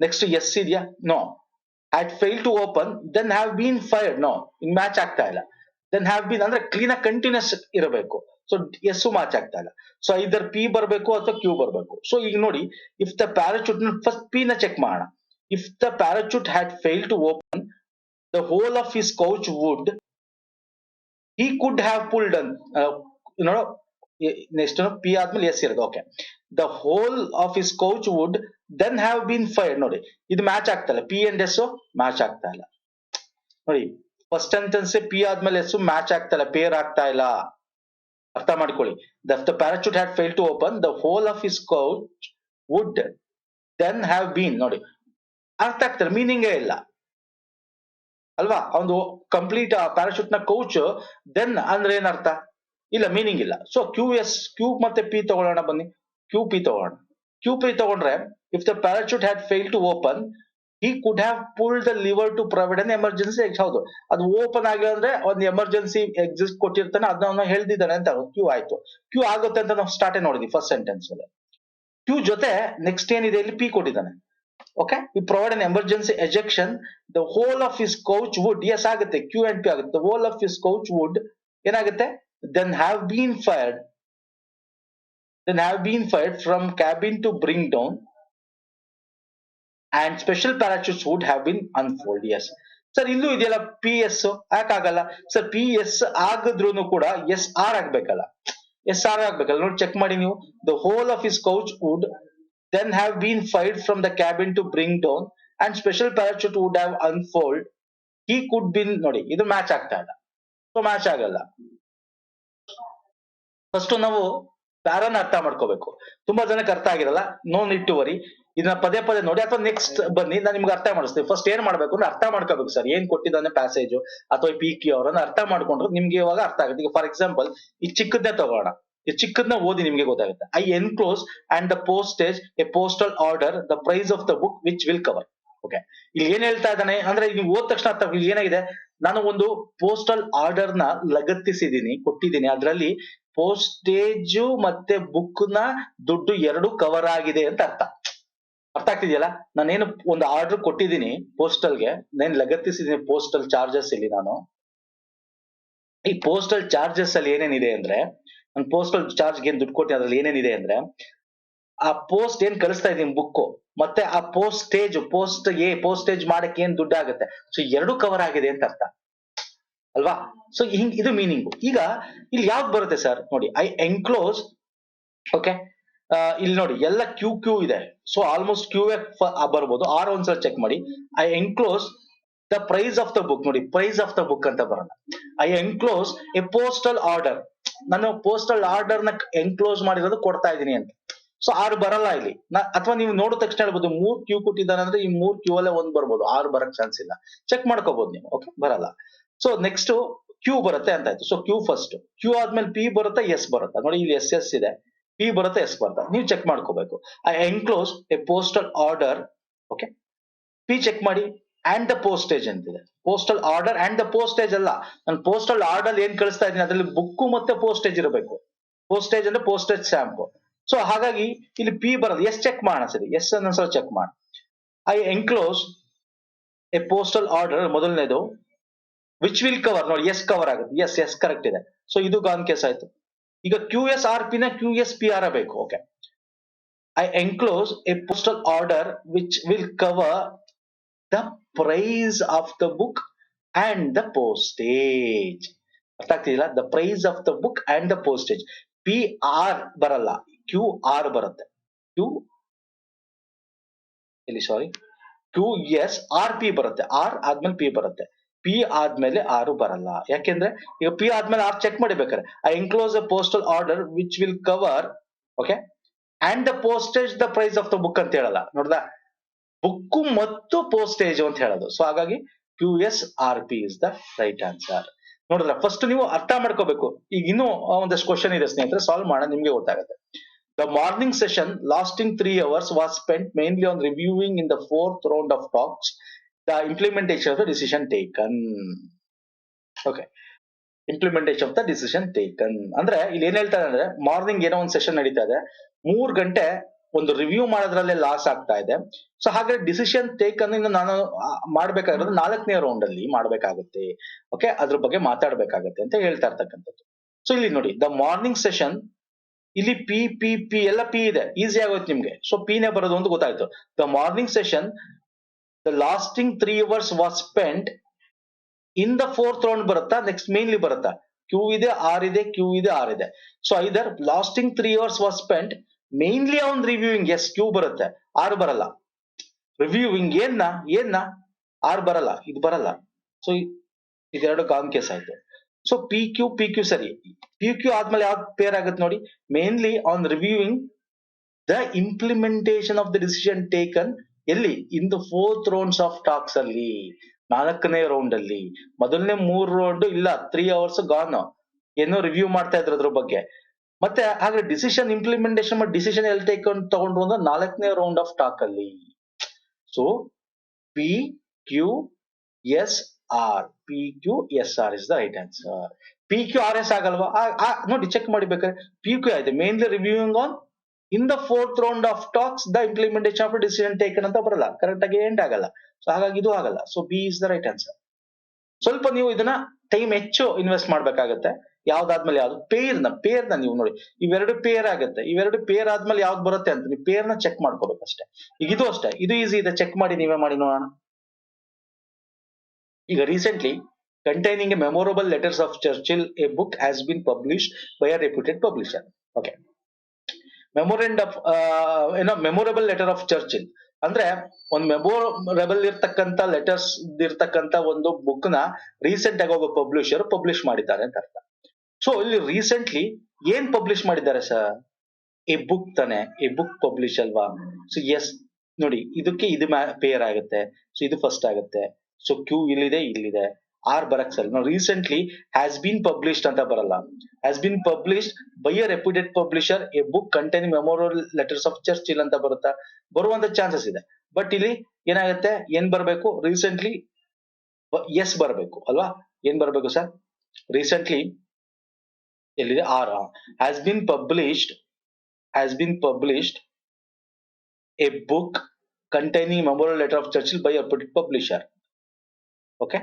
ನೆಕ್ಸ್ಟ್ ಎಸ್ ಇದೆಯಾ, no. Had fail to open, then have been fired, no, ಇನ್ ಮ್ಯಾಚ್ ಆಗ್ತಾ ಇಲ್ಲ. ದೆನ್ ಹ್ಯಾವ್ ಬೀನ್ ಅಂದ್ರೆ ಕ್ಲೀನ್ ಆಗಿ ಕಂಟಿನ್ಯೂಸ್ ಇರಬೇಕು. ಸೊ ಎಸ್ ಮ್ಯಾಚ್ ಆಗ್ತಾ ಇಲ್ಲ. ಸೊ ಇದರ್ ಪಿ ಬರ್ಬೇಕು ಅಥವಾ ಕ್ಯೂ ಬರ್ಬೇಕು. ಸೊ ಈಗ ನೋಡಿ, if the parachute, first P ನ ಚೆಕ್ ಮಾಡೋಣ. If the parachute had fail to open the whole of his couch would, he could have pulled ನೋಡೋ, ನೆಕ್ಸ್ಟ್ ಪಿ ಆದ್ಮೇಲೆ ಎಸ್ ಇರೋದು. Okay, the whole of his couch would then have been fired. ನೋಡಿ ಇದು match ಆಗ್ತಾ ಇಲ್ಲ, P and S match ಆಗ್ತಾ ಇಲ್ಲ. ನೋಡಿ ಫಸ್ಟ್ ಸೆಂಟೆನ್ಸ್ ಪಿ ಆದ್ಮೇಲೆ ಎಸ್ ಮ್ಯಾಚ್ ಆಗ್ತಾ ಇಲ್ಲ, ಪೇರ್ ಆಗ್ತಾ ಇಲ್ಲ. ಅರ್ಥ ಮಾಡ್ಕೊಳ್ಳಿ. The parachute had fail to open the whole of his couch would then have been, ನೋಡಿ ಅರ್ಥ ಆಗ್ತಾರೆ, ಮೀನಿಂಗೇ ಇಲ್ಲ ಅಲ್ವಾ. ಒಂದು ಕಂಪ್ಲೀಟ್ ಪ್ಯಾರಾಶೂಟ್ ನ ಕೌಚ್ ದೆನ್ ಅಂದ್ರೆ ಏನ್ ಅರ್ಥ ಇಲ್ಲ, ಮೀನಿಂಗ್ ಇಲ್ಲ. ಸೊ ಕ್ಯೂ ಮತ್ತೆ ಪಿ ತಗೊಳ್ಳೋಣ ಬನ್ನಿ. ಕ್ಯೂ ಪಿ ತಗೊಂಡ್ರೆ if the parachute had fail to open he could have pulled the lever to provide an emergency exit. ಹೌದು, ಅದು ಓಪನ್ ಆಗಿಲ್ಲ ಅಂದ್ರೆ ಒಂದು ಎಮರ್ಜೆನ್ಸಿ ಎಕ್ಸಿಸ್ಟ್ ಕೊಟ್ಟಿರ್ತಾನೆ, ಅದನ್ನ ಹೇಳ್ದಿದ್ದಾನೆ ಅಂತ ಕ್ಯೂ ಆಯ್ತು. ಕ್ಯೂ ಆಗುತ್ತೆ ಅಂತ ನಾವು ಸ್ಟಾರ್ಟ್ ನೋಡಿದ್ವಿ ಫಸ್ಟ್ ಸೆಂಟೆನ್ಸ್ ಅಲ್ಲಿ. ಕ್ಯೂ ಜೊತೆ ನೆಕ್ಸ್ಟ್ ಏನಿದೆ ಇಲ್ಲಿ ಪಿ ಕೊಟ್ಟಿದ್ದಾನೆ. ಓಕೆ, ಈ provide an emergency ejection the whole of his couch would, S ಆಗುತ್ತೆ, ಕ್ಯೂ ಅಂಡ್ ಪಿ ಆಗುತ್ತೆ. Whole of his couch would ಏನಾಗುತ್ತೆ, then have been fired from cabin to bring down and special parachutes would have been unfold. Yes sir, ಇಲ್ಲೂ ಇದೆಯಲ್ಲ P S, ಯಾಕಾಗಲ್ಲ sir? P S ಆಗಿದ್ರು ಕೂಡ S R ಆಗ್ಬೇಕಲ್ಲ, S R ಆಗ್ಬೇಕಲ್ಲ ನೋಡಿ, check ಮಾಡಿ ನೀವು. The whole of his couch would then have been fired from the cabin to bring down and special parachute would have unfold. He could be, ನೋಡಿ ಇದು match ಆಗ್ತಾ ಇಲ್ಲ, so match ಆಗಲ್ಲ. First ನಾವು ಪ್ಯಾರನ್ ಅರ್ಥ ಮಾಡ್ಕೋಬೇಕು. ತುಂಬಾ ಜನಕ್ಕೆ ಅರ್ಥ ಆಗಿರಲ್ಲ, ನೋ ನೀಡ್ ಟು ವರಿ. ಇದನ್ನ ಪದೇ ಪದೇ ನೋಡಿ, ಅಥವಾ ನೆಕ್ಸ್ಟ್ ಬನ್ನಿ ನಾನು ನಿಮ್ಗೆ ಅರ್ಥ ಮಾಡಿಸ್ತೀನಿ. ಫಸ್ಟ್ ಏನ್ ಮಾಡ್ಬೇಕು ಅಂದ್ರೆ ಅರ್ಥ ಮಾಡ್ಕೋಬೇಕು ಸರ್, ಏನ್ ಕೊಟ್ಟಿದ್ದಾನೆ ಪ್ಯಾಸೇಜ್ ಅಥವಾ ಪಿ ಕ್ಯೂ ಅವರನ್ನ ಅರ್ಥ ಮಾಡ್ಕೊಂಡ್ರೆ ನಿಮ್ಗೆ ಇವಾಗ ಅರ್ಥ ಆಗುತ್ತೆ. ಈಗ ಫಾರ್ ಎಕ್ಸಾಂಪಲ್ ಈ ಚಿಕ್ಕದನ್ನೇ ತಗೋಣ, ಈ ಚಿಕ್ಕದನ್ನ ಓದಿ ನಿಮ್ಗೆ ಗೊತ್ತಾಗುತ್ತೆ. I enclose and the postage a postal order the price of the book which will cover. Okay, ಇಲ್ಲಿ ಏನ್ ಹೇಳ್ತಾ ಇದ್ದಾನೆ ಅಂದ್ರೆ ನೀವು ಓದ ತಕ್ಷಣ ಅರ್ಥ, ಇಲ್ಲಿ ಏನಾಗಿದೆ, ನಾನು ಒಂದು ಪೋಸ್ಟಲ್ ಆರ್ಡರ್ ನ ಲಗತ್ತಿಸಿದೀನಿ, ಕೊಟ್ಟಿದ್ದೀನಿ, ಅದರಲ್ಲಿ ಪೋಸ್ಟೇಜ್ ಮತ್ತೆ ಬುಕ್ ನ ದುಡ್ಡು ಎರಡು ಕವರ್ ಆಗಿದೆ ಅಂತ ಅರ್ಥ. ಅರ್ಥ ಆಗ್ತಿದೆಯಲ್ಲ? ನಾನೇನು ಒಂದು ಆರ್ಡರ್ ಕೊಟ್ಟಿದ್ದೀನಿ ಪೋಸ್ಟಲ್ಗೆ, ನಾನು ಲಗತ್ತಿಸಿದ್ದೀನಿ ಪೋಸ್ಟಲ್ ಚಾರ್ಜಸ್ ಇಲ್ಲಿ. ನಾನು ಈ ಪೋಸ್ಟಲ್ ಚಾರ್ಜಸ್ ಅಲ್ಲಿ ಏನೇನಿದೆ ಅಂದ್ರೆ, ನಾನು ಪೋಸ್ಟಲ್ ಚಾರ್ಜ್ ಏನ್ ದುಡ್ಡು ಕೊಟ್ಟಿದ್ದೀನಿ ಅದ್ರಲ್ಲಿ ಏನೇನಿದೆ ಅಂದ್ರೆ, ಆ ಪೋಸ್ಟ್ ಏನ್ ಕಳಿಸ್ತಾ ಇದೀನಿ ಬುಕ್ ಮತ್ತೆ ಆ ಪೋಸ್ಟೇಜ್ ಮಾಡಕ್ಕೆ ಏನ್ ದುಡ್ಡು ಆಗುತ್ತೆ, ಸೊ ಎರಡು ಕವರ್ ಆಗಿದೆ ಅಂತ ಅರ್ಥ ಅಲ್ವಾ? ಸೊ ಹಿಂಗ್ ಇದು ಮೀನಿಂಗು. ಈಗ ಇಲ್ಲಿ ಯಾವ್ದು ಬರುತ್ತೆ ಸರ್ ನೋಡಿ, ಐ ಎನ್ಕ್ಲೋಸ್. ಓಕೆ, ಇಲ್ಲಿ ನೋಡಿ ಎಲ್ಲ ಕ್ಯೂ ಇದೆ, ಸೊ ಆಲ್ಮೋಸ್ಟ್ ಕ್ಯೂ ಬರ್ಬೋದು. ಆರ್ ಒಂದ್ಸಲ ಚೆಕ್ ಮಾಡಿ. I enclose the price of the book, ನೋಡಿ ಪ್ರೈಸ್ ಆಫ್ ದ ಬುಕ್ ಅಂತ ಬರೋಣ. I enclose a postal order, ನಾನು ಪೋಸ್ಟಲ್ ಆರ್ಡರ್ ನ ಎನ್ಕ್ಲೋಸ್ ಮಾಡಿರೋದು ಕೊಡ್ತಾ ಇದೀನಿ ಅಂತ, ಸೊ ಆರು ಬರಲ್ಲ ಇಲ್ಲಿ. ಅಥವಾ ನೀವು ನೋಡಿದ ತಕ್ಷಣ ಹೇಳ್ಬೋದು 3 ಕ್ಯೂ ಕೊಟ್ಟಿದ್ದಾನೆ ಅಂದ್ರೆ ಈ 3 ಕ್ಯೂ ಅಲ್ಲೇ ಒಂದ್ ಬರ್ಬೋದು, 6 ಬರಕ್ ಚಾನ್ಸ್ ಇಲ್ಲ, ಚೆಕ್ ಮಾಡ್ಕೋಬಹುದು ನೀವು. ಓಕೆ, ಬರಲ್ಲ. ಸೊ ನೆಕ್ಸ್ಟ್ ಕ್ಯೂ ಬರುತ್ತೆ ಅಂತ ಆಯ್ತು. ಸೊ ಕ್ಯೂ ಫಸ್ಟ್, ಕ್ಯೂ ಆದ್ಮೇಲೆ ಪಿ ಬರುತ್ತೆ, ಎಸ್ ಬರುತ್ತೆ. ನೋಡಿ ಇಲ್ಲಿ ಎಸ್ ಇದೆ, ಪಿ ಬರುತ್ತೆ, ಎಸ್ ಬರುತ್ತೆ, ನೀವು ಚೆಕ್ ಮಾಡ್ಕೋಬೇಕು. I enclose a postal order. Okay, P check ಮಾಡಿ, ಅಂಡ್ ದ ಪೋಸ್ಟೇಜ್ ಅಂತಿದೆ. Postal order and the postage ಅಲ್ಲ, ನಾನು ಪೋಸ್ಟಲ್ ಆರ್ಡರ್ ಏನ್ ಕಳಿಸ್ತಾ ಇದ್ದೀನಿ ಅದರಲ್ಲಿ ಬುಕ್ ಮತ್ತೆ ಪೋಸ್ಟೇಜ್ ಇರಬೇಕು. ಪೋಸ್ಟೇಜ್ ಅಂದ್ರೆ ಪೋಸ್ಟೇಜ್ ಸ್ಟಾಂಪ್. ಸೊ ಹಾಗಾಗಿ ಇಲ್ಲಿ ಪಿ ಬರೋದು, ಎಸ್ ಚೆಕ್ ಮಾಡೋಣ. ಸರಿ, ಎಸ್ ಅನ್ನೊಂದ್ಸಲ ಚೆಕ್ ಮಾಡಿ. I enclose a postal order ಮೊದಲನೇದು, ವಿಚ್ ವಿಲ್ ಕವರ್, ನೋಡಿ ಎಸ್ ಕವರ್ ಆಗುತ್ತೆ, ಎಸ್ ಕರೆಕ್ಟ್ ಇದೆ. ಸೊ ಇದು ಗಾನ್ ಕೇಸ್ ಆಯ್ತು. ಈಗ ಕ್ಯೂ ಎಸ್ ಆರ್ ಪಿ ನ ಕ್ಯೂ ಎಸ್ ಪಿ ಆರ್ ಬೇಕು. Okay, I enclose a postal order which will cover the price of the book and the postage. ಅರ್ಥ ಆಗ್ತಿದಿಲ್ಲ? The price of the book and the postage. P R ಬರಲ್ಲ, Q R ಬರುತ್ತೆ. Q S R P ಬರುತ್ತೆ, R ಆದ್ಮೇಲೆ P ಬರುತ್ತೆ, P ಆದ್ಮೇಲೆ R ಬರಲ್ಲ. ಯಾಕೆಂದ್ರೆ ಈಗ ಪಿ ಆದ್ಮೇಲೆ ಆರ್ ಚೆಕ್ ಮಾಡಿಬೇಕಾರೆ, I enclose a postal order which will cover, okay, and the postage the price of the book ಅಂತ ಹೇಳಲ್ಲ, ನೋಡ್ದ, ಬುಕ್ ಮತ್ತು ಪೋಸ್ಟೇಜ್ ಅಂತ ಹೇಳೋದು. ಸೊ ಹಾಗಾಗಿ Q S R P is the right answer. ನೋಡಿದ್ರ, ಫಸ್ಟ್ ನೀವು ಅರ್ಥ ಮಾಡ್ಕೋಬೇಕು. ಈಗ ಇನ್ನೂ ಒಂದಷ್ಟು ಕ್ವಶನ್ ಇದೆ ಸ್ನೇಹಿತರೆ, ಸಾಲ್ವ್ ಮಾಡೋಣ, ನಿಮ್ಗೆ ಗೊತ್ತಾಗುತ್ತೆ. The morning session lasting 3 hours was spent mainly on reviewing in the 4th round of talks the implementation of the decision taken. Okay, implementation of the decision taken ಅಂದ್ರೆ ಇಲ್ಲಿ ಏನ್ ಹೇಳ್ತಾರೆ ಅಂದ್ರೆ, ಮಾರ್ನಿಂಗ್ ಏನೋ ಒಂದು ಸೆಷನ್ ನಡೀತಾ ಇದೆ, 3 ಗಂಟೆ ಒಂದು ರಿವ್ಯೂ ಮಾಡೋದ್ರಲ್ಲೇ ಲಾಸ್ ಆಗ್ತಾ ಇದೆ. ಸೊ ಹಾಗೆ ಡಿಸಿಷನ್ ಟೇಕನ್ ಇನ್ನು ನಾನು ಮಾಡ್ಬೇಕಾಗಿರೋದು 4ನೇ ರೌಂಡ್ ಅಲ್ಲಿ ಮಾಡ್ಬೇಕಾಗುತ್ತೆ. ಓಕೆ, ಅದ್ರ ಬಗ್ಗೆ ಮಾತಾಡ್ಬೇಕಾಗತ್ತೆ ಅಂತ ಹೇಳ್ತಾ ಇರ್ತಕ್ಕಂಥದ್ದು. ಸೊ ಇಲ್ಲಿ ನೋಡಿ, ದ ಮಾರ್ನಿಂಗ್ ಸೆಷನ್, ಇಲ್ಲಿ ಪಿ ಪಿ ಪಿ ಎಲ್ಲ ಪಿ ಇದೆ, ಈಸಿ ಆಗೋಯ್ತು ನಿಮ್ಗೆ. ಸೊ ಪಿನೇ ಬರೋದು ಅಂತ ಗೊತ್ತಾಯ್ತು. The morning session the lasting 3 hours was spent in the 4th round ಬರುತ್ತಾ, ನೆಕ್ಸ್ಟ್ ಮೇನ್ಲಿ ಬರುತ್ತಾ, ಕ್ಯೂ ಇದೆ, ಆರ್ ಇದೆ, ಕ್ಯೂ ಇದೆ, ಆರ್ ಇದೆ. So either lasting 3 hours was spent mainly on reviewing, S Q ಬರುತ್ತೆ, ಆರ್ ಬರಲ್ಲ. ರಿವ್ಯೂವಿಂಗ್ ಏನ್ನ R ಬರಲ್ಲ, ಇದು ಬರಲ್ಲ. ಸೊ ಇದೆರಡು ಗಾನ್ ಕೇಸ್ ಆಯ್ತು. ಸೊ ಪಿ ಕ್ಯೂ ಸರಿ. ಪಿ ಕ್ಯೂ ಆದ್ಮೇಲೆ ಯಾವ್ದು ಪೇರ್ ಆಗುತ್ತೆ ನೋಡಿ, mainly on reviewing the implementation of the decision taken ಎಲ್ಲಿ in the 4th rounds of talks ಅಲ್ಲಿ, 4ನೇ ರೌಂಡ್ ಅಲ್ಲಿ. ಮೊದಲನೇ 3 ರೌಂಡ್ ಇಲ್ಲ 3 hours ಗಾನ್, ಏನೋ ರಿವ್ಯೂ ಮಾಡ್ತಾ ಇದ್ರು ಅದ್ರ ಬಗ್ಗೆ. ಮತ್ತೆ ಹಾಗೆ ಡಿಸಿಷನ್ ಇಂಪ್ಲಿಮೆಂಟೇಷನ್ ಮಾಡಿ ಡಿಸಿಷನ್ ಎಲ್ಲಿ ತಗೊಂಡ್ರು ಅಂದ್ರೆ 4ನೇ ರೌಂಡ್ ಆಫ್ ಟಾಕ್ ಅಲ್ಲಿ. So P Q S R, P Q S R is the right answer. P Q R S ಆಗಲ್ವಾ? ನೋಡಿ ಚೆಕ್ ಮಾಡಿ ಬೇಕಾದ್ರೆ. ಪಿ ಕ್ಯೂ ಆಯ್ತು, mainly reviewing on in the 4th round ಆಫ್ talks the implementation of decision taken ಅಂತ ಬರಲ್ಲ, correct ಆಗಿ end ಆಗಲ್ಲ. ಸೊ ಹಾಗಾಗಿ ಇದು ಆಗಲ್ಲ. So B is the right answer. ಸ್ವಲ್ಪ ನೀವು ಇದನ್ನ ಟೈಮ್ ಹೆಚ್ಚು ಇನ್ವೆಸ್ಟ್ ಮಾಡ್ಬೇಕಾಗತ್ತೆ. ಯಾವ್ದಾದ್ಮೇಲೆ ಯಾವ್ದು ಪೇರ್ನ ನೀವು ನೋಡಿ, ಇವೆರಡು ಪೇರ್ ಆಗುತ್ತೆ, ಇವೆರಡು ಪೇರ್ ಆದ್ಮೇಲೆ ಯಾವ್ದು ಬರುತ್ತೆ ಅಂತ ನೀವು ಪೇರ್ನ ಚೆಕ್ ಮಾಡ್ಕೋಬೇಕಷ್ಟೇ. ಈಗ ಇದು ಅಷ್ಟೇ, ಇದು ಈಸಿ ಇದೆ, ಚೆಕ್ ಮಾಡಿ ನೀವೇ ಮಾಡಿ ನೋಡೋಣ. ಈಗ recently containing a memorable letters of Churchill, a book has been published by a reputed publisher. Okay. Memorable letter of Churchill ಅಂದ್ರೆ ಒಂದು ಮೆಮೊರೇಬಲ್ ಇರ್ತಕ್ಕಂತ ಲೆಟರ್ಸ್ ಇರ್ತಕ್ಕಂತ ಒಂದು ಬುಕ್ ನ ರೀಸೆಂಟ್ ಆಗಿ ಒಬ್ಬ ಪಬ್ಲಿಷರ್ ಪಬ್ಲಿಷ್ ಮಾಡಿದ್ದಾರೆ ಅಂತ ಅರ್ಥ. ಸೊ ಇಲ್ಲಿ ರೀಸೆಂಟ್ಲಿ ಏನ್ ಪಬ್ಲಿಷ್ ಮಾಡಿದ್ದಾರೆ ಸರ್? ಎ ಬುಕ್ ತಾನೆ, ಎ ಬುಕ್ ಪಬ್ಲಿಷ್ ಅಲ್ವಾ? ಸೊ ಎಸ್ ನೋಡಿ, ಇದಕ್ಕೆ ಇದು ಪೇರ್ ಆಗುತ್ತೆ. ಸೊ ಇದು ಫಸ್ಟ್ ಆಗುತ್ತೆ. ಸೊ ಕ್ಯೂ ಇಲ್ಲಿದೆ, ಆರ್ ಬರಕ್ ಸರ್. ನಾವು ರೀಸೆಂಟ್ಲಿ ಹ್ಯಾಸ್ ಬೀನ್ ಪಬ್ಲಿಷ್ಡ್ ಅಂತ ಬರಲ್ಲ, has been published by a reputed publisher a book containing memorial letters of Churchill ಅಂತ ಬರುವಂತ ಚಾನ್ಸಸ್ ಇದೆ. ಬಟ್ ಇಲ್ಲಿ ಏನಾಗುತ್ತೆ, ಏನ್ ಬರ್ಬೇಕು? ರೀಸೆಂಟ್ಲಿ ಎಸ್ ಬರ್ಬೇಕು ಅಲ್ವಾ? ಏನ್ ಬರ್ಬೇಕು ಸರ್? ರೀಸೆಂಟ್ಲಿ ಎಲ್ಲಿದೆ? R. Has been published a book containing memorial letter of Churchill by a reputed publisher. Okay,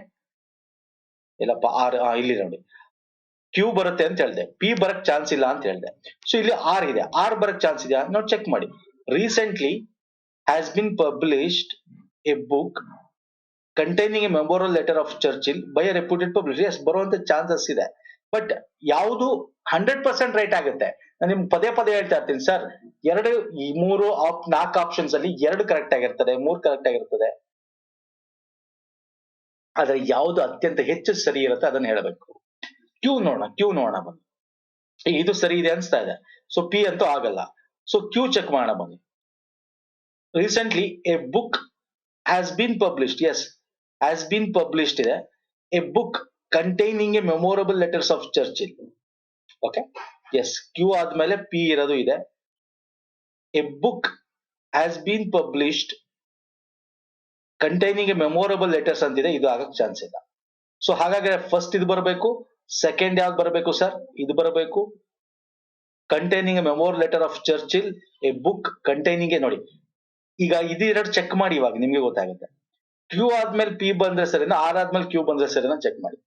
ಇಲ್ಲಪ್ಪ ಆರ್ ಇಲ್ಲಿ ನೋಡಿ, ಕ್ಯೂ ಬರುತ್ತೆ ಅಂತ ಹೇಳ್ದೆ, ಪಿ ಬರಕ್ ಚಾನ್ಸ್ ಇಲ್ಲ ಅಂತ ಹೇಳ್ದೆ. ಸೊ ಇಲ್ಲಿ ಆರ್ ಇದೆ, ಆರ್ ಬರಕ್ ಚಾನ್ಸ್ ಇದೆಯಾ ನೋಡಿ ಚೆಕ್ ಮಾಡಿ. Recently has been published a book containing a memorial letter of Churchill by a reputed publisher. S, ಬರುವಂತ ಚಾನ್ಸಸ್ ಇದೆ. ಬಟ್ ಯಾವುದು 100% ರೈಟ್ ಆಗುತ್ತೆ? ನಾನು ನಿಮ್ಗೆ ಪದೇ ಹೇಳ್ತಾ ಇರ್ತೀನಿ ಸರ್, ಈ 4 ಆಪ್ಷನ್ಸ್ ಅಲ್ಲಿ 2 ಕರೆಕ್ಟ್ ಆಗಿರ್ತದೆ, 3 ಕರೆಕ್ಟ್ ಆಗಿರ್ತದೆ. ಆದ್ರೆ ಯಾವುದು ಅತ್ಯಂತ ಹೆಚ್ಚು ಸರಿ ಇರುತ್ತೆ ಅದನ್ನ ಹೇಳಬೇಕು. ಕ್ಯೂ ನೋಡೋಣ ಬನ್ನಿ. ಇದು ಸರಿ ಇದೆ ಅನ್ಸ್ತಾ ಇದೆ. ಸೊ ಪಿ ಅಂತೂ ಆಗಲ್ಲ. ಸೊ ಕ್ಯೂ ಚೆಕ್ ಮಾಡೋಣ ಬನ್ನಿ. Recently a book has been published, S has been published ಇದೆ. A book containing a memorable letters of Churchill. Okay, S, Q ಆದ್ಮೇಲೆ ಪಿ ಇರೋದು ಇದೆ. A book has been published containing a memorable letters ಅಂತಿದೆ, ಇದು ಆಗಕ್ chance ಇಲ್ಲ. So ಹಾಗಾಗಿ first ಇದು ಬರಬೇಕು, ಸೆಕೆಂಡ್ ಯಾವ್ದು ಬರಬೇಕು ಸರ್? ಇದು ಬರಬೇಕು, containing a memorial letter of Churchill a book containing a. ನೋಡಿ ಈಗ ಇದು 2 ಚೆಕ್ ಮಾಡಿ, ಇವಾಗ ನಿಮ್ಗೆ ಗೊತ್ತಾಗುತ್ತೆ. ಕ್ಯೂ ಆದ್ಮೇಲೆ ಪಿ ಬಂದ್ರೆ ಸರಿನಾ, ಆರ್ ಆದ್ಮೇಲೆ ಕ್ಯೂ ಬಂದ್ರೆ ಸರಿನಾ ಚೆಕ್ ಮಾಡಿ.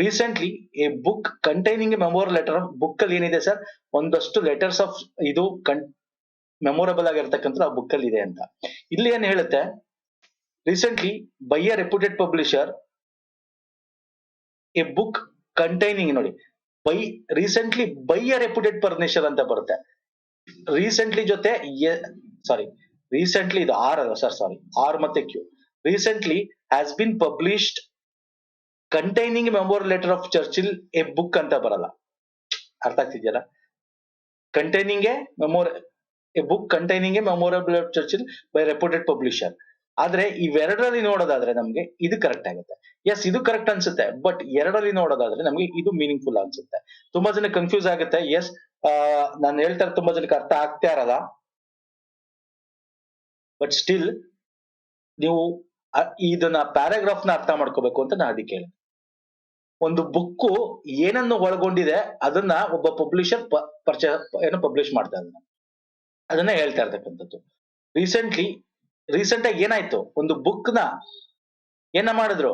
Recently a book containing a memorial letter of, book ಅಲ್ಲಿ ಏನಿದೆ ಸರ್? ಒಂದಷ್ಟು ಲೆಟರ್ಸ್ ಆಫ್ ಇದು ಮೆಮೊರಬಲ್ ಆಗಿರ್ತಕ್ಕಂಥ ಆ ಬುಕ್ ಅಲ್ಲಿ ಇದೆ ಅಂತ. ಇಲ್ಲಿ ಏನ್ ಹೇಳುತ್ತೆ? Recently by a reputed publisher a book containing, ನೋಡಿ recently by a reputed publisher ಅಂತ ಬರುತ್ತೆ. ರೀಸೆಂಟ್ಲಿ ಜೊತೆ ರೀಸೆಂಟ್ಲಿ ಇದು ಆರ್ ಅಲ್ಲ ಸರ್, ಸಾರಿ, ಆರ್ ಮತ್ತೆ Q. Recently has been published containing memorial letter of Churchill a book ಅಂತ ಬರಲ್ಲ. ಅರ್ಥ ಆಗ್ತಿದೆಯಲ್ಲ? Containing a book containing a memorable of Churchill by reputed publisher. ಆದ್ರೆ ಇವೆರಡರಲ್ಲಿ ನೋಡೋದಾದ್ರೆ ನಮ್ಗೆ ಇದು ಕರೆಕ್ಟ್ ಆಗುತ್ತೆ. ಎಸ್, ಇದು ಕರೆಕ್ಟ್ ಅನ್ಸುತ್ತೆ. ಬಟ್ ಎರಡರಲ್ಲಿ ನೋಡೋದಾದ್ರೆ ನಮ್ಗೆ ಇದು ಮೀನಿಂಗ್ಫುಲ್ ಅನ್ಸುತ್ತೆ. ತುಂಬಾ ಜನ ಕನ್ಫ್ಯೂಸ್ ಆಗುತ್ತೆ. ಎಸ್, ನಾನು ಹೇಳ್ತಾರೆ ತುಂಬಾ ಜನಕ್ಕೆ ಅರ್ಥ ಆಗ್ತಾ ಇರಲ್ಲ. ಬಟ್ ಸ್ಟಿಲ್ ನೀವು ಇದನ್ನ ಪ್ಯಾರಾಗ್ರಾಫ್ ನ ಅರ್ಥ ಮಾಡ್ಕೋಬೇಕು ಅಂತ ನಾನು ಅದಕ್ಕೆ ಹೇಳಿ. ಒಂದು ಬುಕ್ ಏನನ್ನು ಒಳಗೊಂಡಿದೆ ಅದನ್ನ ಒಬ್ಬ ಪಬ್ಲಿಷರ್ ಪಬ್ಲಿಷ್ ಮಾಡ್ತಾ ಇದ್ದಾನೆ, ಅದನ್ನ ಹೇಳ್ತಾ ಇರ್ತಕ್ಕಂಥದ್ದು. ರೀಸೆಂಟ್ ಆಗಿ ಏನಾಯ್ತು? ಒಂದು ಬುಕ್ ನ ಏನ ಮಾಡಿದ್ರು?